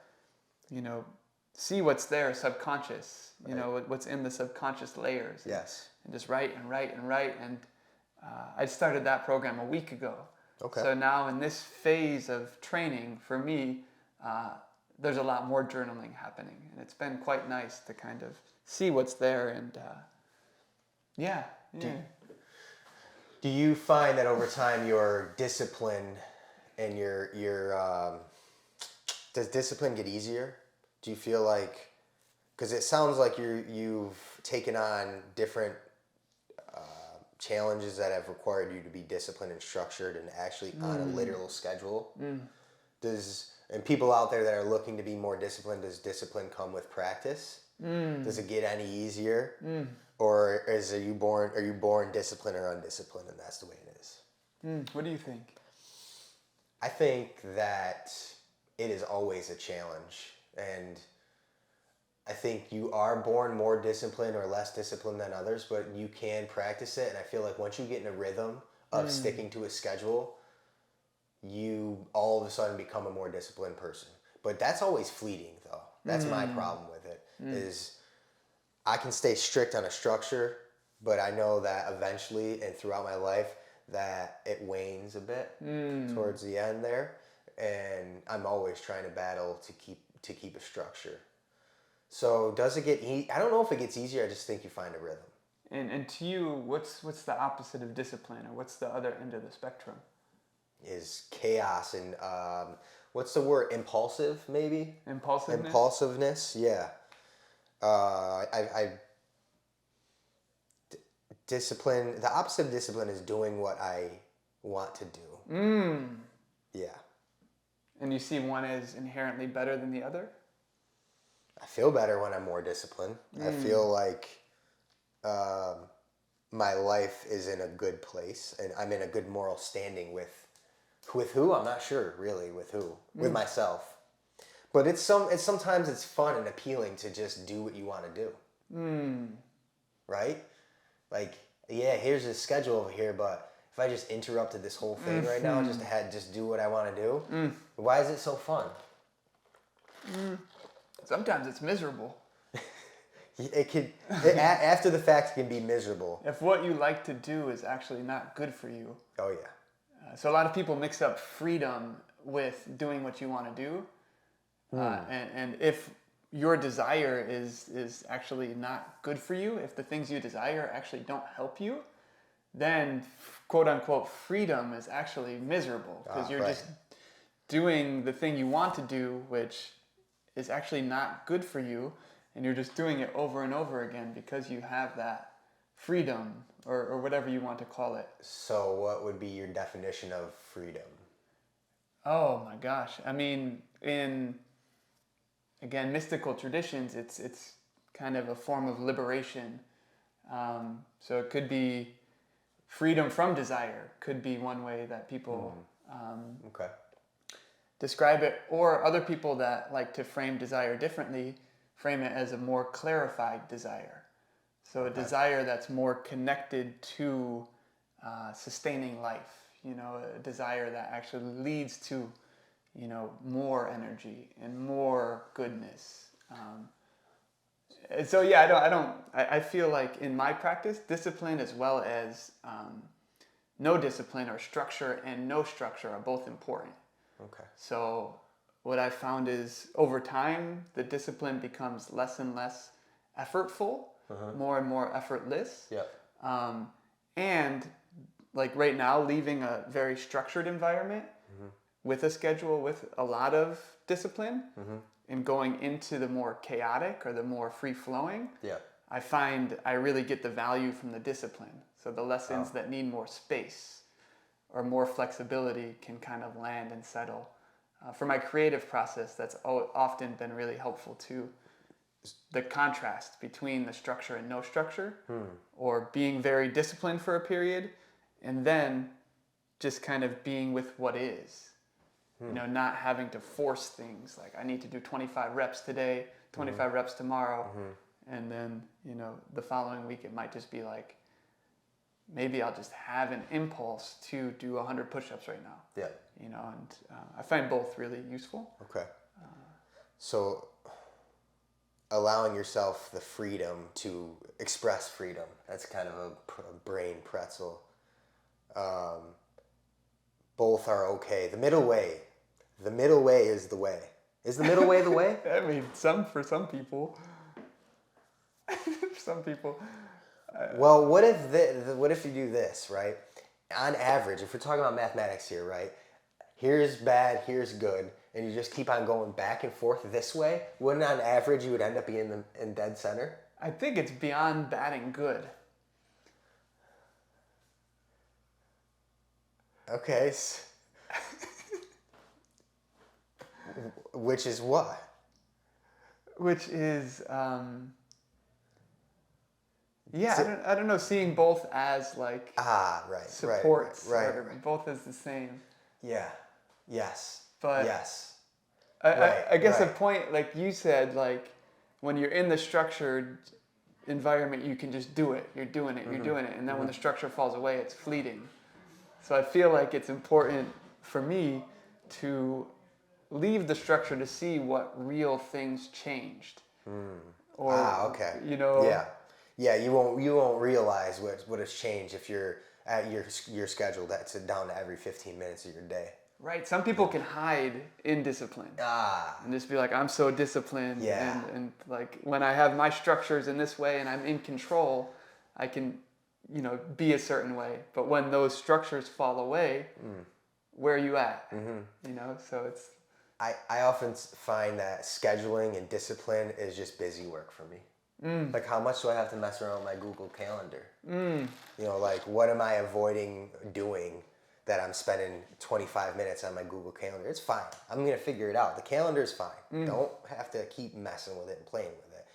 see what's there subconscious, what's in the subconscious layers. Yes. And just write and write and write. And I started that program a week ago. Okay. So now in this phase of training, for me, there's a lot more journaling happening. And it's been quite nice to kind of see what's there. And yeah. Do you find that over time your discipline and does discipline get easier? Do you feel like, because it sounds like you've taken on different challenges that have required you to be disciplined and structured and actually on a literal schedule. And people out there that are looking to be more disciplined, does discipline come with practice? Does it get any easier? Or are you born disciplined or undisciplined and that's the way it is? What do you think? I think that it is always a challenge, and I think you are born more disciplined or less disciplined than others, but you can practice it. And I feel like once you get in a rhythm of sticking to a schedule, you all of a sudden become a more disciplined person. But that's always fleeting, though. That's my problem with it, is I can stay strict on a structure, but I know that eventually and throughout my life that it wanes a bit towards the end there. And I'm always trying to battle to keep a structure. So does it get I don't know if it gets easier. I just think you find a rhythm. And to you, what's the opposite of discipline, or what's the other end of the spectrum? Is chaos and what's the word? Impulsive, maybe? Impulsiveness? Impulsiveness, yeah. Discipline, the opposite of discipline is doing what I want to do. Yeah. And you see one as inherently better than the other? I feel better when I'm more disciplined. I feel like my life is in a good place and I'm in a good moral standing with who? I'm not sure, really, with who. With myself. But sometimes it's fun and appealing to just do what you want to do. Right? Like, yeah, here's a schedule over here, but if I just interrupted this whole thing right now, just do what I want to do, why is it so fun? Sometimes it's miserable. After the fact, it can be miserable. If what you like to do is actually not good for you. Oh, yeah. So a lot of people mix up freedom with doing what you want to do. And if your desire is actually not good for you, if the things you desire actually don't help you, then quote unquote freedom is actually miserable, because you're just doing the thing you want to do, which is actually not good for you, and you're just doing it over and over again because you have that freedom, or whatever you want to call it. So what would be your definition of freedom? Oh my gosh. I mean, in, again, mystical traditions, it's kind of a form of liberation. So it could be freedom from desire, could be one way that people describe it. Or other people that like to frame desire differently frame it as a more clarified desire. So a desire that's more connected to sustaining life, a desire that actually leads to, more energy and more goodness. So yeah, I feel like in my practice, discipline as well as no discipline, or structure and no structure, are both important. Okay. So what I found is over time, the discipline becomes less and less effortful, more and more effortless. Yeah. And like right now, leaving a very structured environment with a schedule, with a lot of discipline, and going into the more chaotic or the more free-flowing, I find I really get the value from the discipline. So the lessons that need more space or more flexibility can kind of land and settle. For my creative process, that's often been really helpful too. The contrast between the structure and no structure, or being very disciplined for a period, and then just kind of being with what is. Not having to force things like I need to do 25 reps today, 25 reps tomorrow, and then, the following week it might just be like, maybe I'll just have an impulse to do 100 push-ups right now. Yeah. And I find both really useful. Okay. So allowing yourself the freedom to express freedom, that's kind of a brain pretzel. Both are okay. The middle way is the way. Is the middle way the way? I mean, for some people. Some people. Well, what if you do this, right? On average, if we're talking about mathematics here, right? Here's bad, here's good, and you just keep on going back and forth this way, wouldn't on average you would end up being in dead center? I think it's beyond bad and good. Okay. Which is what? Which is, I don't know, seeing both as like supports, right. Both as the same. Yeah. Yes. But yes. I guess a point, like you said, like when you're in the structured environment, you can just do it. You're doing it. You're doing it. And then when the structure falls away, it's fleeting. So I feel like it's important for me to leave the structure to see what real things changed. Or, okay. You know. Yeah. You won't realize what has changed if you're at your schedule that's down to every 15 minutes of your day. Right. Some people can hide in discipline. And just be like, I'm so disciplined. Yeah. And like when I have my structures in this way and I'm in control, I can, you know, be a certain way. But when those structures fall away, where are you at? You know, so it's. I often find that scheduling and discipline is just busy work for me. Like, how much do I have to mess around with my Google Calendar? You know, like, what am I avoiding doing that I'm spending 25 minutes on my Google Calendar? It's fine. I'm going to figure it out. The calendar's fine. Don't have to keep messing with it and playing with it.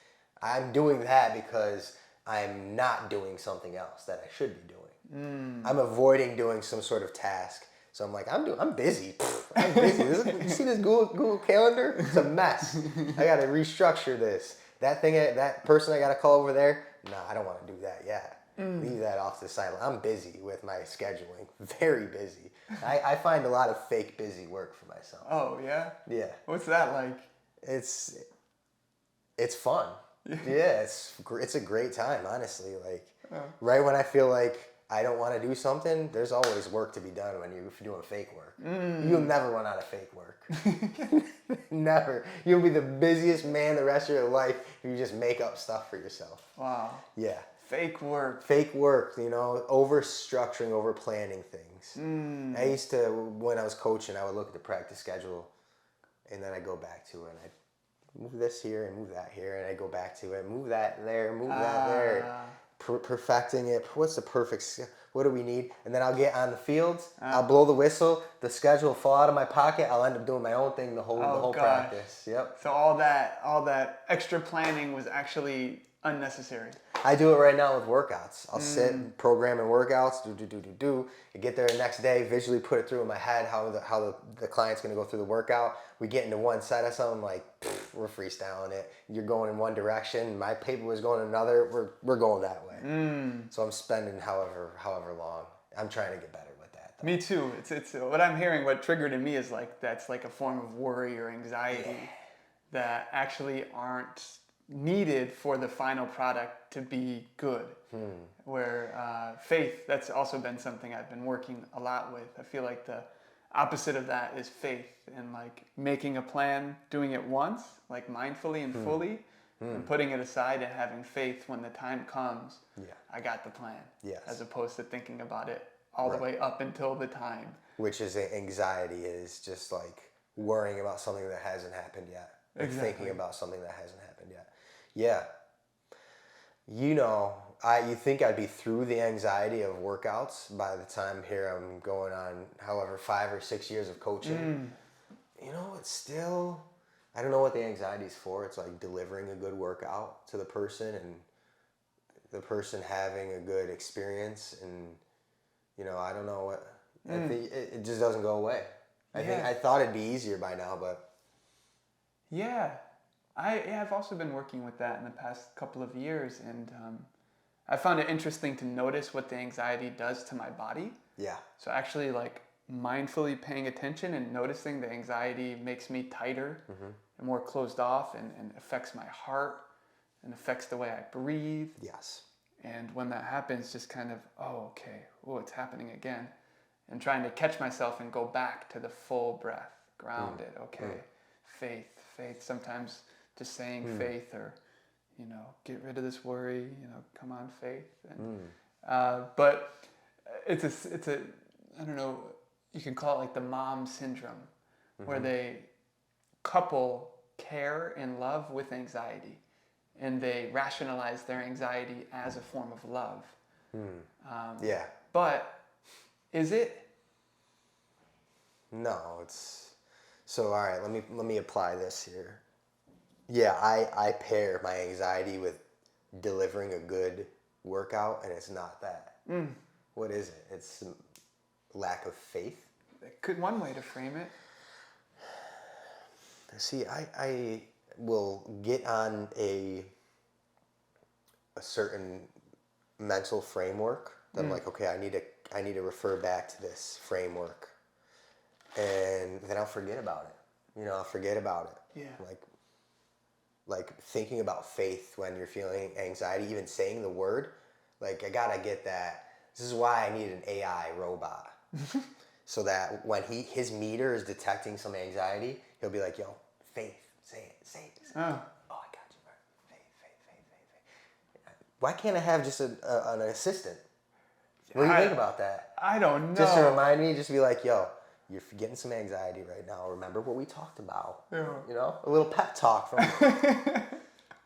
I'm doing that because I'm not doing something else that I should be doing. I'm avoiding doing some sort of task. So I'm like, I'm busy. I'm busy. You see this Google Calendar? It's a mess. I got to restructure this. That person I got to call over there, no, I don't want to do that yet. Leave that off to the side. I'm busy with my scheduling. Very busy. I find a lot of fake busy work for myself. Oh, yeah? Yeah. What's that like? It's fun. Yeah, it's a great time, honestly. Like, right when I feel like I don't want to do something, there's always work to be done when you're doing fake work. You'll never run out of fake work. Never. You'll be the busiest man the rest of your life if you just make up stuff for yourself. Wow. Yeah. Fake work. Fake work, you know, over-structuring, over-planning things. I used to, when I was coaching, I would look at the practice schedule, and then I'd go back to it, and I'd move this here and move that here, and I'd go back to it, move that there, move that there. Perfecting it. What's the perfect? What do we need? And then I'll get on the fields. I'll blow the whistle. The schedule will fall out of my pocket. I'll end up doing my own thing the whole practice. Yep. So all that extra planning was actually unnecessary. I do it right now with workouts. I'll sit and program in workouts. Do. I get there the next day, visually put it through in my head how the client's gonna go through the workout. We get into one set of something, like we're freestyling it. You're going in one direction. My paper was going another. We're going that way. So I'm spending however long. I'm trying to get better with that, though. Me too. It's what I'm hearing. What triggered in me is like that's like a form of worry or anxiety that actually aren't needed for the final product to be good. Where faith, that's also been something I've been working a lot with. I feel like the opposite of that is faith, and like making a plan, doing it once, like mindfully and fully, and putting it aside and having faith when the time comes. I got the plan. As opposed to thinking about it all the way up until the time. Which is anxiety, is just like worrying about something that hasn't happened yet. Exactly. Thinking about something that hasn't happened yet. Yeah. You know, you think I'd be through the anxiety of workouts by the time here I'm going on however 5 or 6 years of coaching. You know, it's still, I don't know what the anxiety is for. It's like delivering a good workout to the person and the person having a good experience. And, you know, I don't know what, I think it just doesn't go away. I thought it'd be easier by now, but. Yeah. I've also been working with that in the past couple of years, and I found it interesting to notice what the anxiety does to my body. Yeah. So actually, like, mindfully paying attention and noticing the anxiety makes me tighter and more closed off, and affects my heart and affects the way I breathe. Yes. And when that happens, just kind of, it's happening again. And trying to catch myself and go back to the full breath, grounded, faith. Sometimes just saying faith, or, you know, get rid of this worry, you know, come on, faith. And, but it's a, I don't know, you can call it like the mom syndrome, where they couple care and love with anxiety, and they rationalize their anxiety as a form of love. But is it? No, it's, so all right, let me apply this here. Yeah, I pair my anxiety with delivering a good workout, and it's not that. What is it? It's lack of faith. Could one way to frame it. See, will get on a certain mental framework that I'm like, okay, I need to refer back to this framework, and then I'll forget about it. I'll forget about it. Yeah. Like thinking about faith when you're feeling anxiety, even saying the word, like I gotta get that. This is why I need an AI robot, so that when his meter is detecting some anxiety, he'll be like, "Yo, faith, say it. Oh, I got you, bro. Faith. Why can't I have just an assistant? What do you think about that? I don't know. Just to remind me, just be like, yo, you're getting some anxiety right now. Remember what we talked about. Yeah. A little pep talk from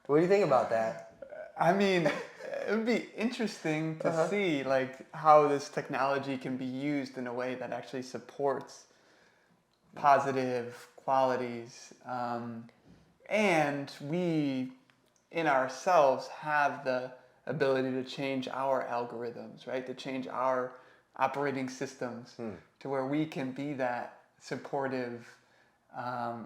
What do you think about that? I mean, it would be interesting to see like how this technology can be used in a way that actually supports positive qualities, and we in ourselves have the ability to change our algorithms, right? To change our operating systems to where we can be that supportive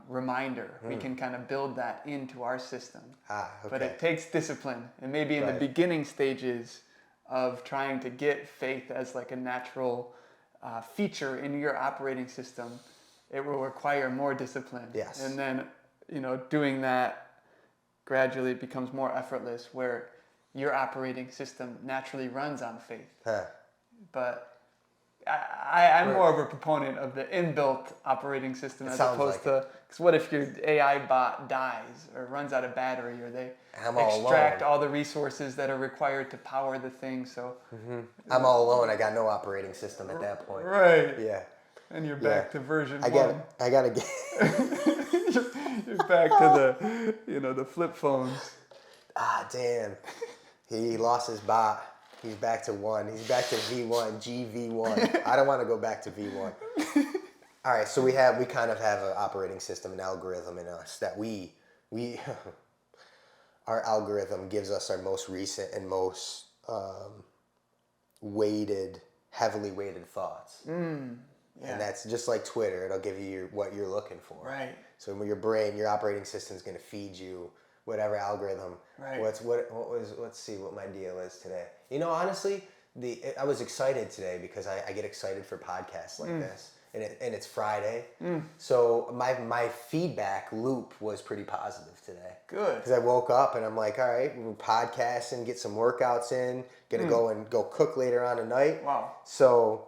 reminder. We can kind of build that into our system. Okay. But it takes discipline, and maybe in the beginning stages of trying to get faith as like a natural feature in your operating system, it will require more discipline. Yes. And then, doing that gradually becomes more effortless, where your operating system naturally runs on faith. But I'm more of a proponent of the inbuilt operating system as opposed to, because what if your AI bot dies or runs out of battery, or they extract all the resources that are required to power the thing? So I'm all alone. I got no operating system at that point. Right. Yeah. And you're back to version 1. I gotta get. You're back to the flip phones. Ah, damn. He lost his bot. He's back to 1. He's back to V1, GV1. I don't want to go back to V1. All right, so we kind of have an operating system, an algorithm in us that we our algorithm gives us our most recent and most heavily weighted thoughts. Yeah. And that's just like Twitter. It'll give you what you're looking for. Right. So your brain, your operating system is going to feed you whatever algorithm. Right. Let's see what my deal is today. Honestly, I was excited today because I get excited for podcasts like this, and it's Friday. So my feedback loop was pretty positive today. Good. Because I woke up and I'm like, all right, we're podcasting, get some workouts in, gonna go cook later on tonight. Wow. So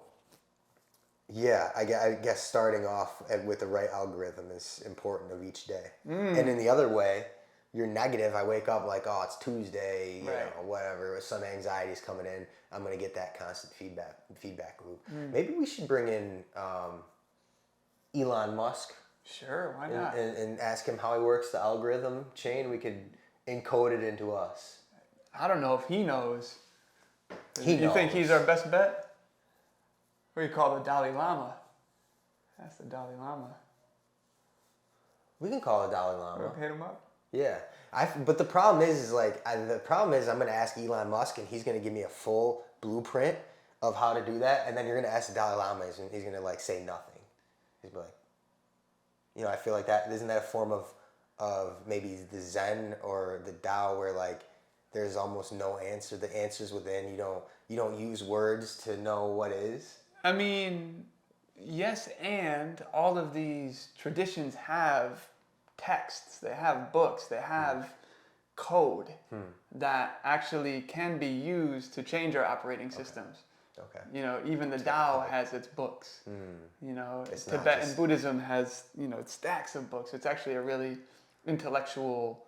yeah, I guess starting off with the right algorithm is important of each day. And in the other way, you're negative. I wake up like, oh, it's Tuesday, whatever. Some anxiety's coming in. I'm gonna get that constant feedback loop. Maybe we should bring in Elon Musk. Sure, why not? And ask him how he works the algorithm chain. We could encode it into us. I don't know if he knows. You think he's our best bet? What do you call the Dalai Lama? That's the Dalai Lama. We can call it Dalai Lama. Hit him up. Yeah, but the problem is I'm going to ask Elon Musk, and he's going to give me a full blueprint of how to do that, and then you're going to ask the Dalai Lama, and he's going to like say nothing. He's like, I feel like that isn't that a form of maybe the Zen or the Tao, where like there's almost no answer. The answer's within. You don't use words to know what is. I mean, yes, and all of these traditions have texts, they have books, they have code that actually can be used to change our operating systems. Okay. Even the Tao has its books. Tibetan Buddhism has, stacks of books. It's actually a really intellectual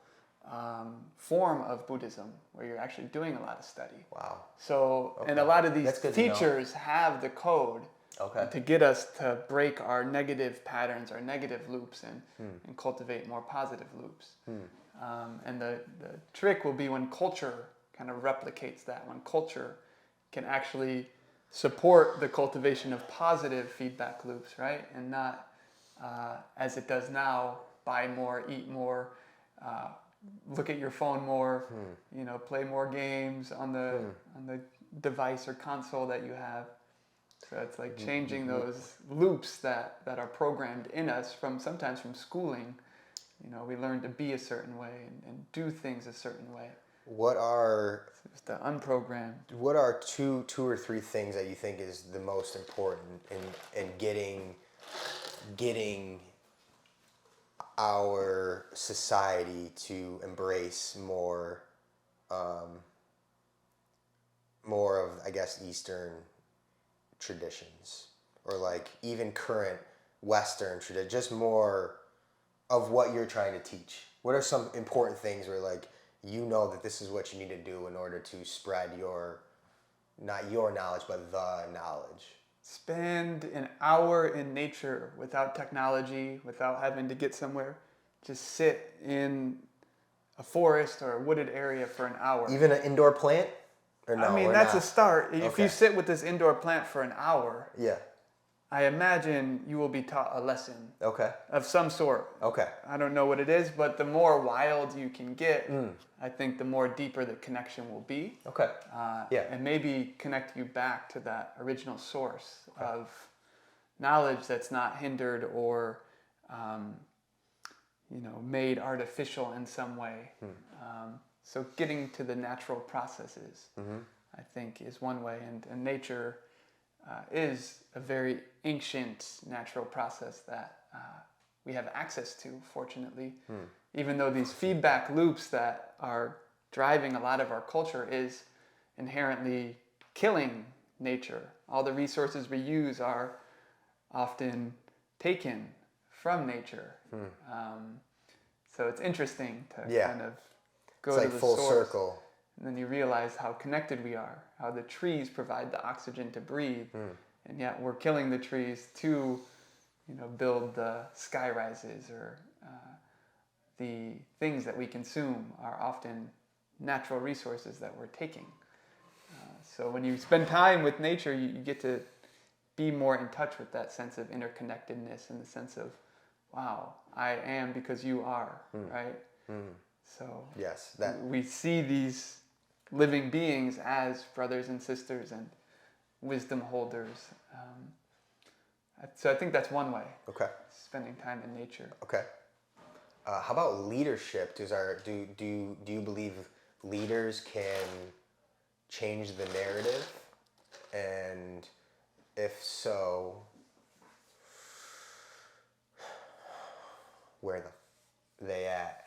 form of Buddhism where you're actually doing a lot of study. Wow. So, and a lot of these teachers have the code to get us to break our negative patterns, our negative loops, and cultivate more positive loops. And the trick will be when culture kind of replicates that, when culture can actually support the cultivation of positive feedback loops, right? And not, as it does now, buy more, eat more, look at your phone more, play more games on the device or console that you have. So it's like changing those loops that are programmed in us sometimes from schooling, we learn to be a certain way and do things a certain way. What are It's the unprogrammed. What are two or three things that you think is the most important in getting our society to embrace more of, I guess, Eastern traditions, or like even current Western tradition, just more of what you're trying to teach? What are some important things where like that this is what you need to do in order to spread not your knowledge, but the knowledge? Spend an hour in nature without technology, without having to get somewhere. Just sit in a forest or a wooded area for an hour. Even an indoor plant? Or no, I mean, that's a start. If you sit with this indoor plant for an hour, yeah, I imagine you will be taught a lesson. Okay. Of some sort. Okay. I don't know what it is, but the more wild you can get, I think the more deeper the connection will be. Okay. Yeah. And maybe connect you back to that original source of knowledge that's not hindered or, made artificial in some way. So getting to the natural processes, I think, is one way. And nature is a very ancient natural process that we have access to, fortunately. Even though these feedback loops that are driving a lot of our culture is inherently killing nature. All the resources we use are often taken from nature. So it's interesting to kind of go to the full source. Circle. And then you realize how connected we are, how the trees provide the oxygen to breathe, and yet we're killing the trees to, build the sky rises, or the things that we consume are often natural resources that we're taking. So when you spend time with nature, you get to be more in touch with that sense of interconnectedness, and the sense of, wow, I am because you are, right? So yes, we see these living beings as brothers and sisters and wisdom holders. So I think that's one way. Okay. Spending time in nature. Okay. How about leadership? Do you believe leaders can change the narrative? And if so, where they at?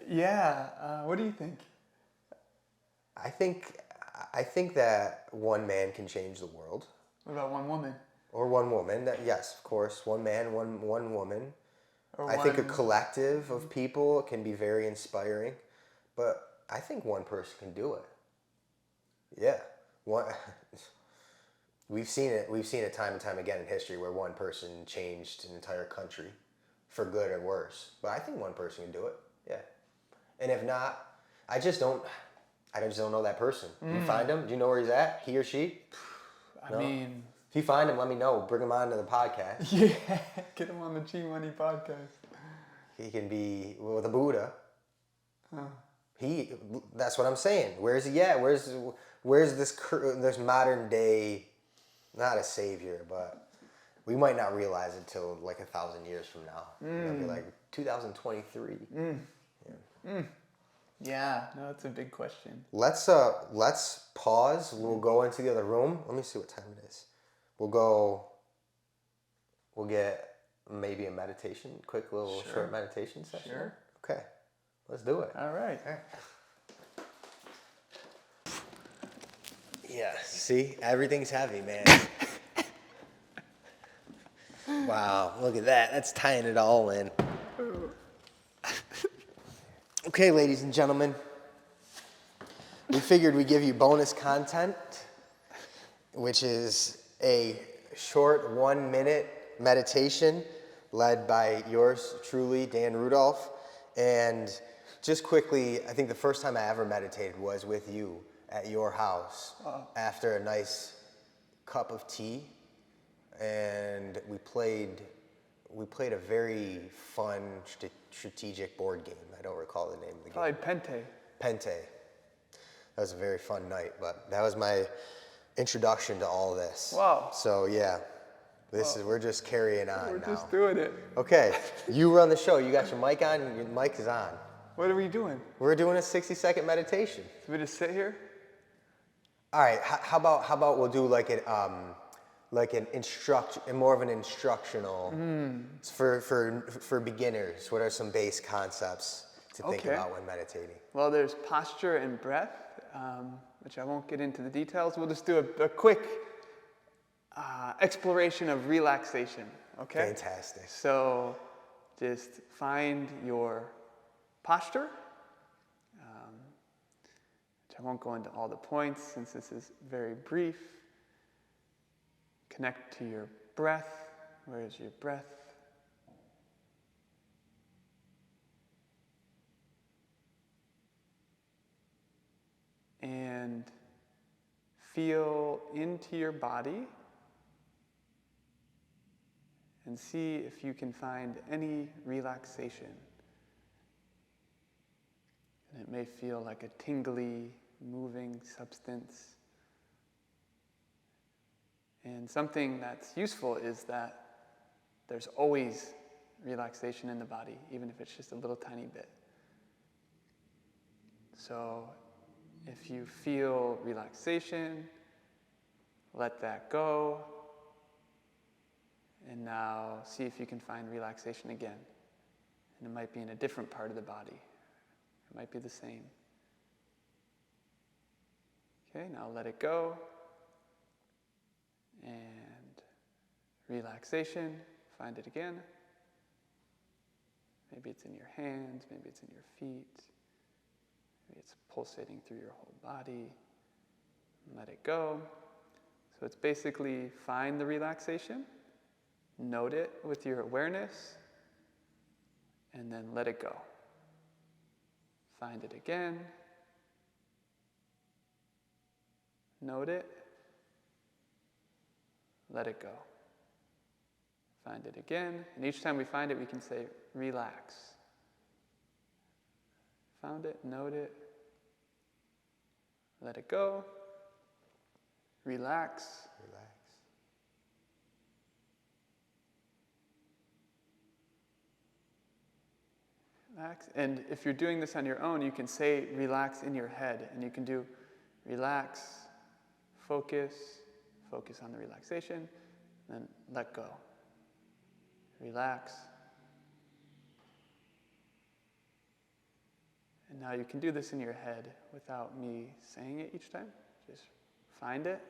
Yeah. What do you think? I think that one man can change the world. What about one woman? Or one woman. Yes, of course. One man, one woman. I think a collective of people can be very inspiring, but I think one person can do it. Yeah. We've seen it time and time again in history where one person changed an entire country for good or worse. But I think one person can do it. Yeah. And if not, I just don't know that person. You find him? Do you know where he's at? He or she? I mean, if you find him, let me know. Bring him on to the podcast. Yeah, get him on the G Money podcast. He can be with the Buddha. That's what I'm saying. Where's he at? Where's this modern day, not a savior, but we might not realize it till like 1,000 years from now. It'll be like 2023. Yeah, no, that's a big question. Let's pause. We'll go into the other room. Let me see what time it is. We'll get maybe a meditation, quick little short meditation session. Sure. Okay. Let's do it. All right. Yeah, see? Everything's heavy, man. Wow, look at that. That's tying it all in. Okay, ladies and gentlemen, we figured we'd give you bonus content, which is a short 1-minute meditation led by yours truly, Dan Rudolph. And just quickly, I think the first time I ever meditated was with you at your house after a nice cup of tea. And we played a very fun strategic board game. I don't recall the name of the game. Probably Pente. That was a very fun night, but that was my introduction to all this. Wow. So yeah. We're just carrying on We're now. just doing it. Okay, you run the show. You got your mic on, your mic is on. What are we doing? We're doing a 60-second meditation. So we just sit here? All right, how about we'll do like an more of an instructional for beginners. What are some base concepts to think about when meditating? Well, there's posture and breath, which I won't get into the details. We'll just do a quick exploration of relaxation, okay? Fantastic. So just find your posture, which I won't go into all the points since this is very brief. Connect to your breath. Where is your breath? And feel into your body and see if you can find any relaxation. And it may feel like a tingly, moving substance. And something that's useful is that there's always relaxation in the body, even if it's just a little tiny bit. So if you feel relaxation, let that go. And now see if you can find relaxation again. And it might be in a different part of the body. It might be the same. Okay, now let it go. And relaxation, find it again. Maybe it's in your hands, maybe it's in your feet. Maybe it's pulsating through your whole body. Let it go. So it's basically find the relaxation, note it with your awareness, and then let it go. Find it again. Note it. Let it go. Find it again. And each time we find it, we can say, relax. Found it, note it. Let it go. Relax. Relax. And if you're doing this on your own, you can say relax in your head. And you can do relax, focus on the relaxation, then let go. Relax. And now you can do this in your head without me saying it each time. Just find it,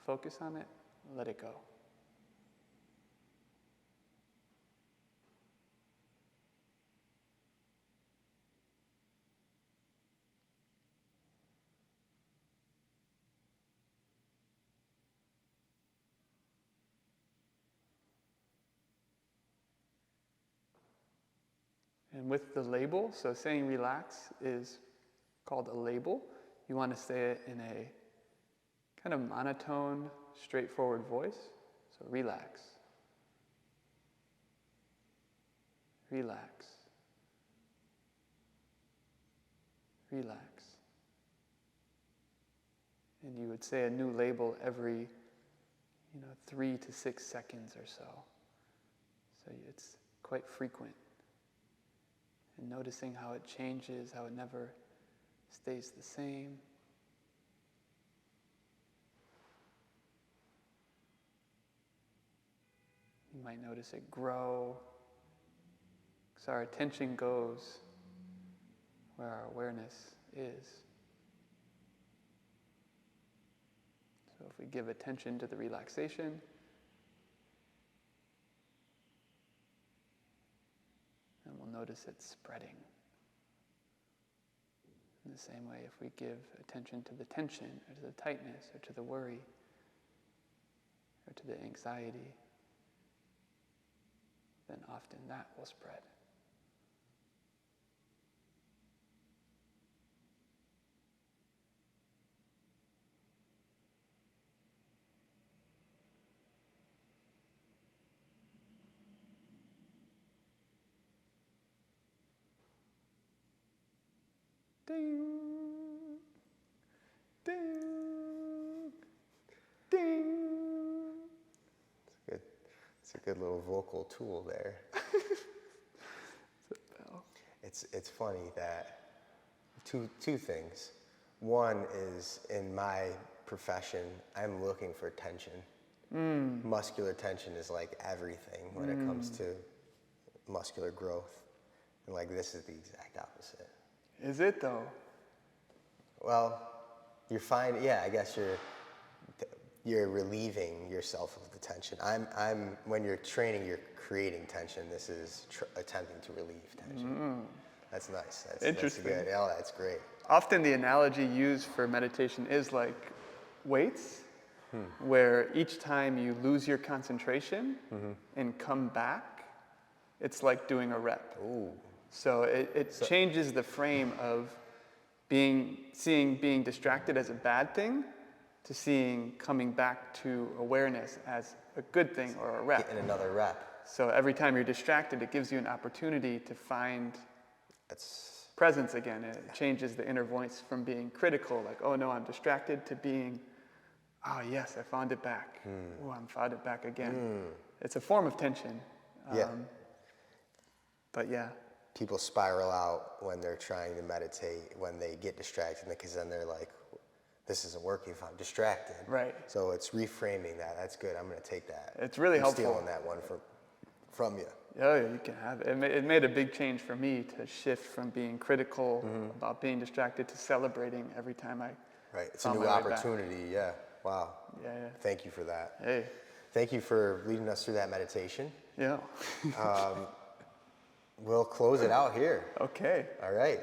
focus on it, let it go. And with the label, so saying relax is called a label. You want to say it in a kind of monotone, straightforward voice. So relax. Relax. Relax. And you would say a new label every, 3 to 6 seconds or so. So it's quite frequent. And noticing how it changes, how it never stays the same. You might notice it grow, because our attention goes where our awareness is. So if we give attention to the relaxation, and we'll notice it spreading. In the same way, if we give attention to the tension, or to the tightness, or to the worry, or to the anxiety, then often that will spread. Ding, ding, ding. That's good. It's a good little vocal tool there. It's funny that two things. One is in my profession, I'm looking for tension. Muscular tension is like everything when it comes to muscular growth. And like this is the exact opposite. Is it though? Well, you're fine. Yeah, I guess you're relieving yourself of the tension. I'm when you're training, you're creating tension. This is attempting to relieve tension. That's nice. That's interesting. That's good. Oh, that's great. Often the analogy used for meditation is like weights, where each time you lose your concentration and come back, it's like doing a rep. Ooh. So it changes the frame of seeing being distracted as a bad thing to seeing coming back to awareness as a good thing or a rep. Getting another rep. So every time you're distracted, it gives you an opportunity to find That's presence again. It changes the inner voice from being critical, like, oh no, I'm distracted, to being, oh yes, I found it back. Oh, I found it back again. It's a form of tension. Yeah. But yeah. People spiral out when they're trying to meditate, when they get distracted, because then they're like, this isn't working if I'm distracted. Right. So it's reframing that. That's good. I'm going to take that. It's really helpful. Stealing that one from you. Oh, yeah, you can have it. It made a big change for me to shift from being critical about being distracted to celebrating every time I Right. It's a new opportunity. Yeah. Wow. Yeah. Thank you for that. Hey. Thank you for leading us through that meditation. Yeah. We'll close it out here. Okay. All right.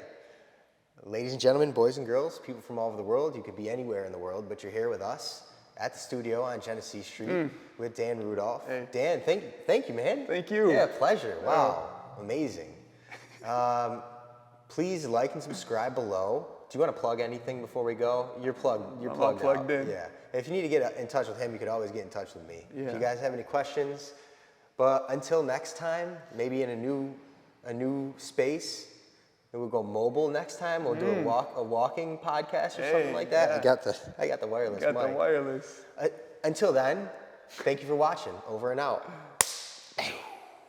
Ladies and gentlemen, boys and girls, people from all over the world, you could be anywhere in the world, but you're here with us at the studio on Genesee Street with Dan Rudolph. Hey. Dan, thank you, man. Thank you. Yeah, pleasure. Wow. Amazing. Please like and subscribe below. Do you want to plug anything before we go? You're plugged. You're plugged in. Yeah. If you need to get in touch with him, you could always get in touch with me. Yeah. If you guys have any questions, but until next time, maybe in a new space. We'll go mobile next time. We'll do a walking podcast or something like that. Yeah. I got the wireless Got mic. the wireless. Until then, thank you for watching. Over and out.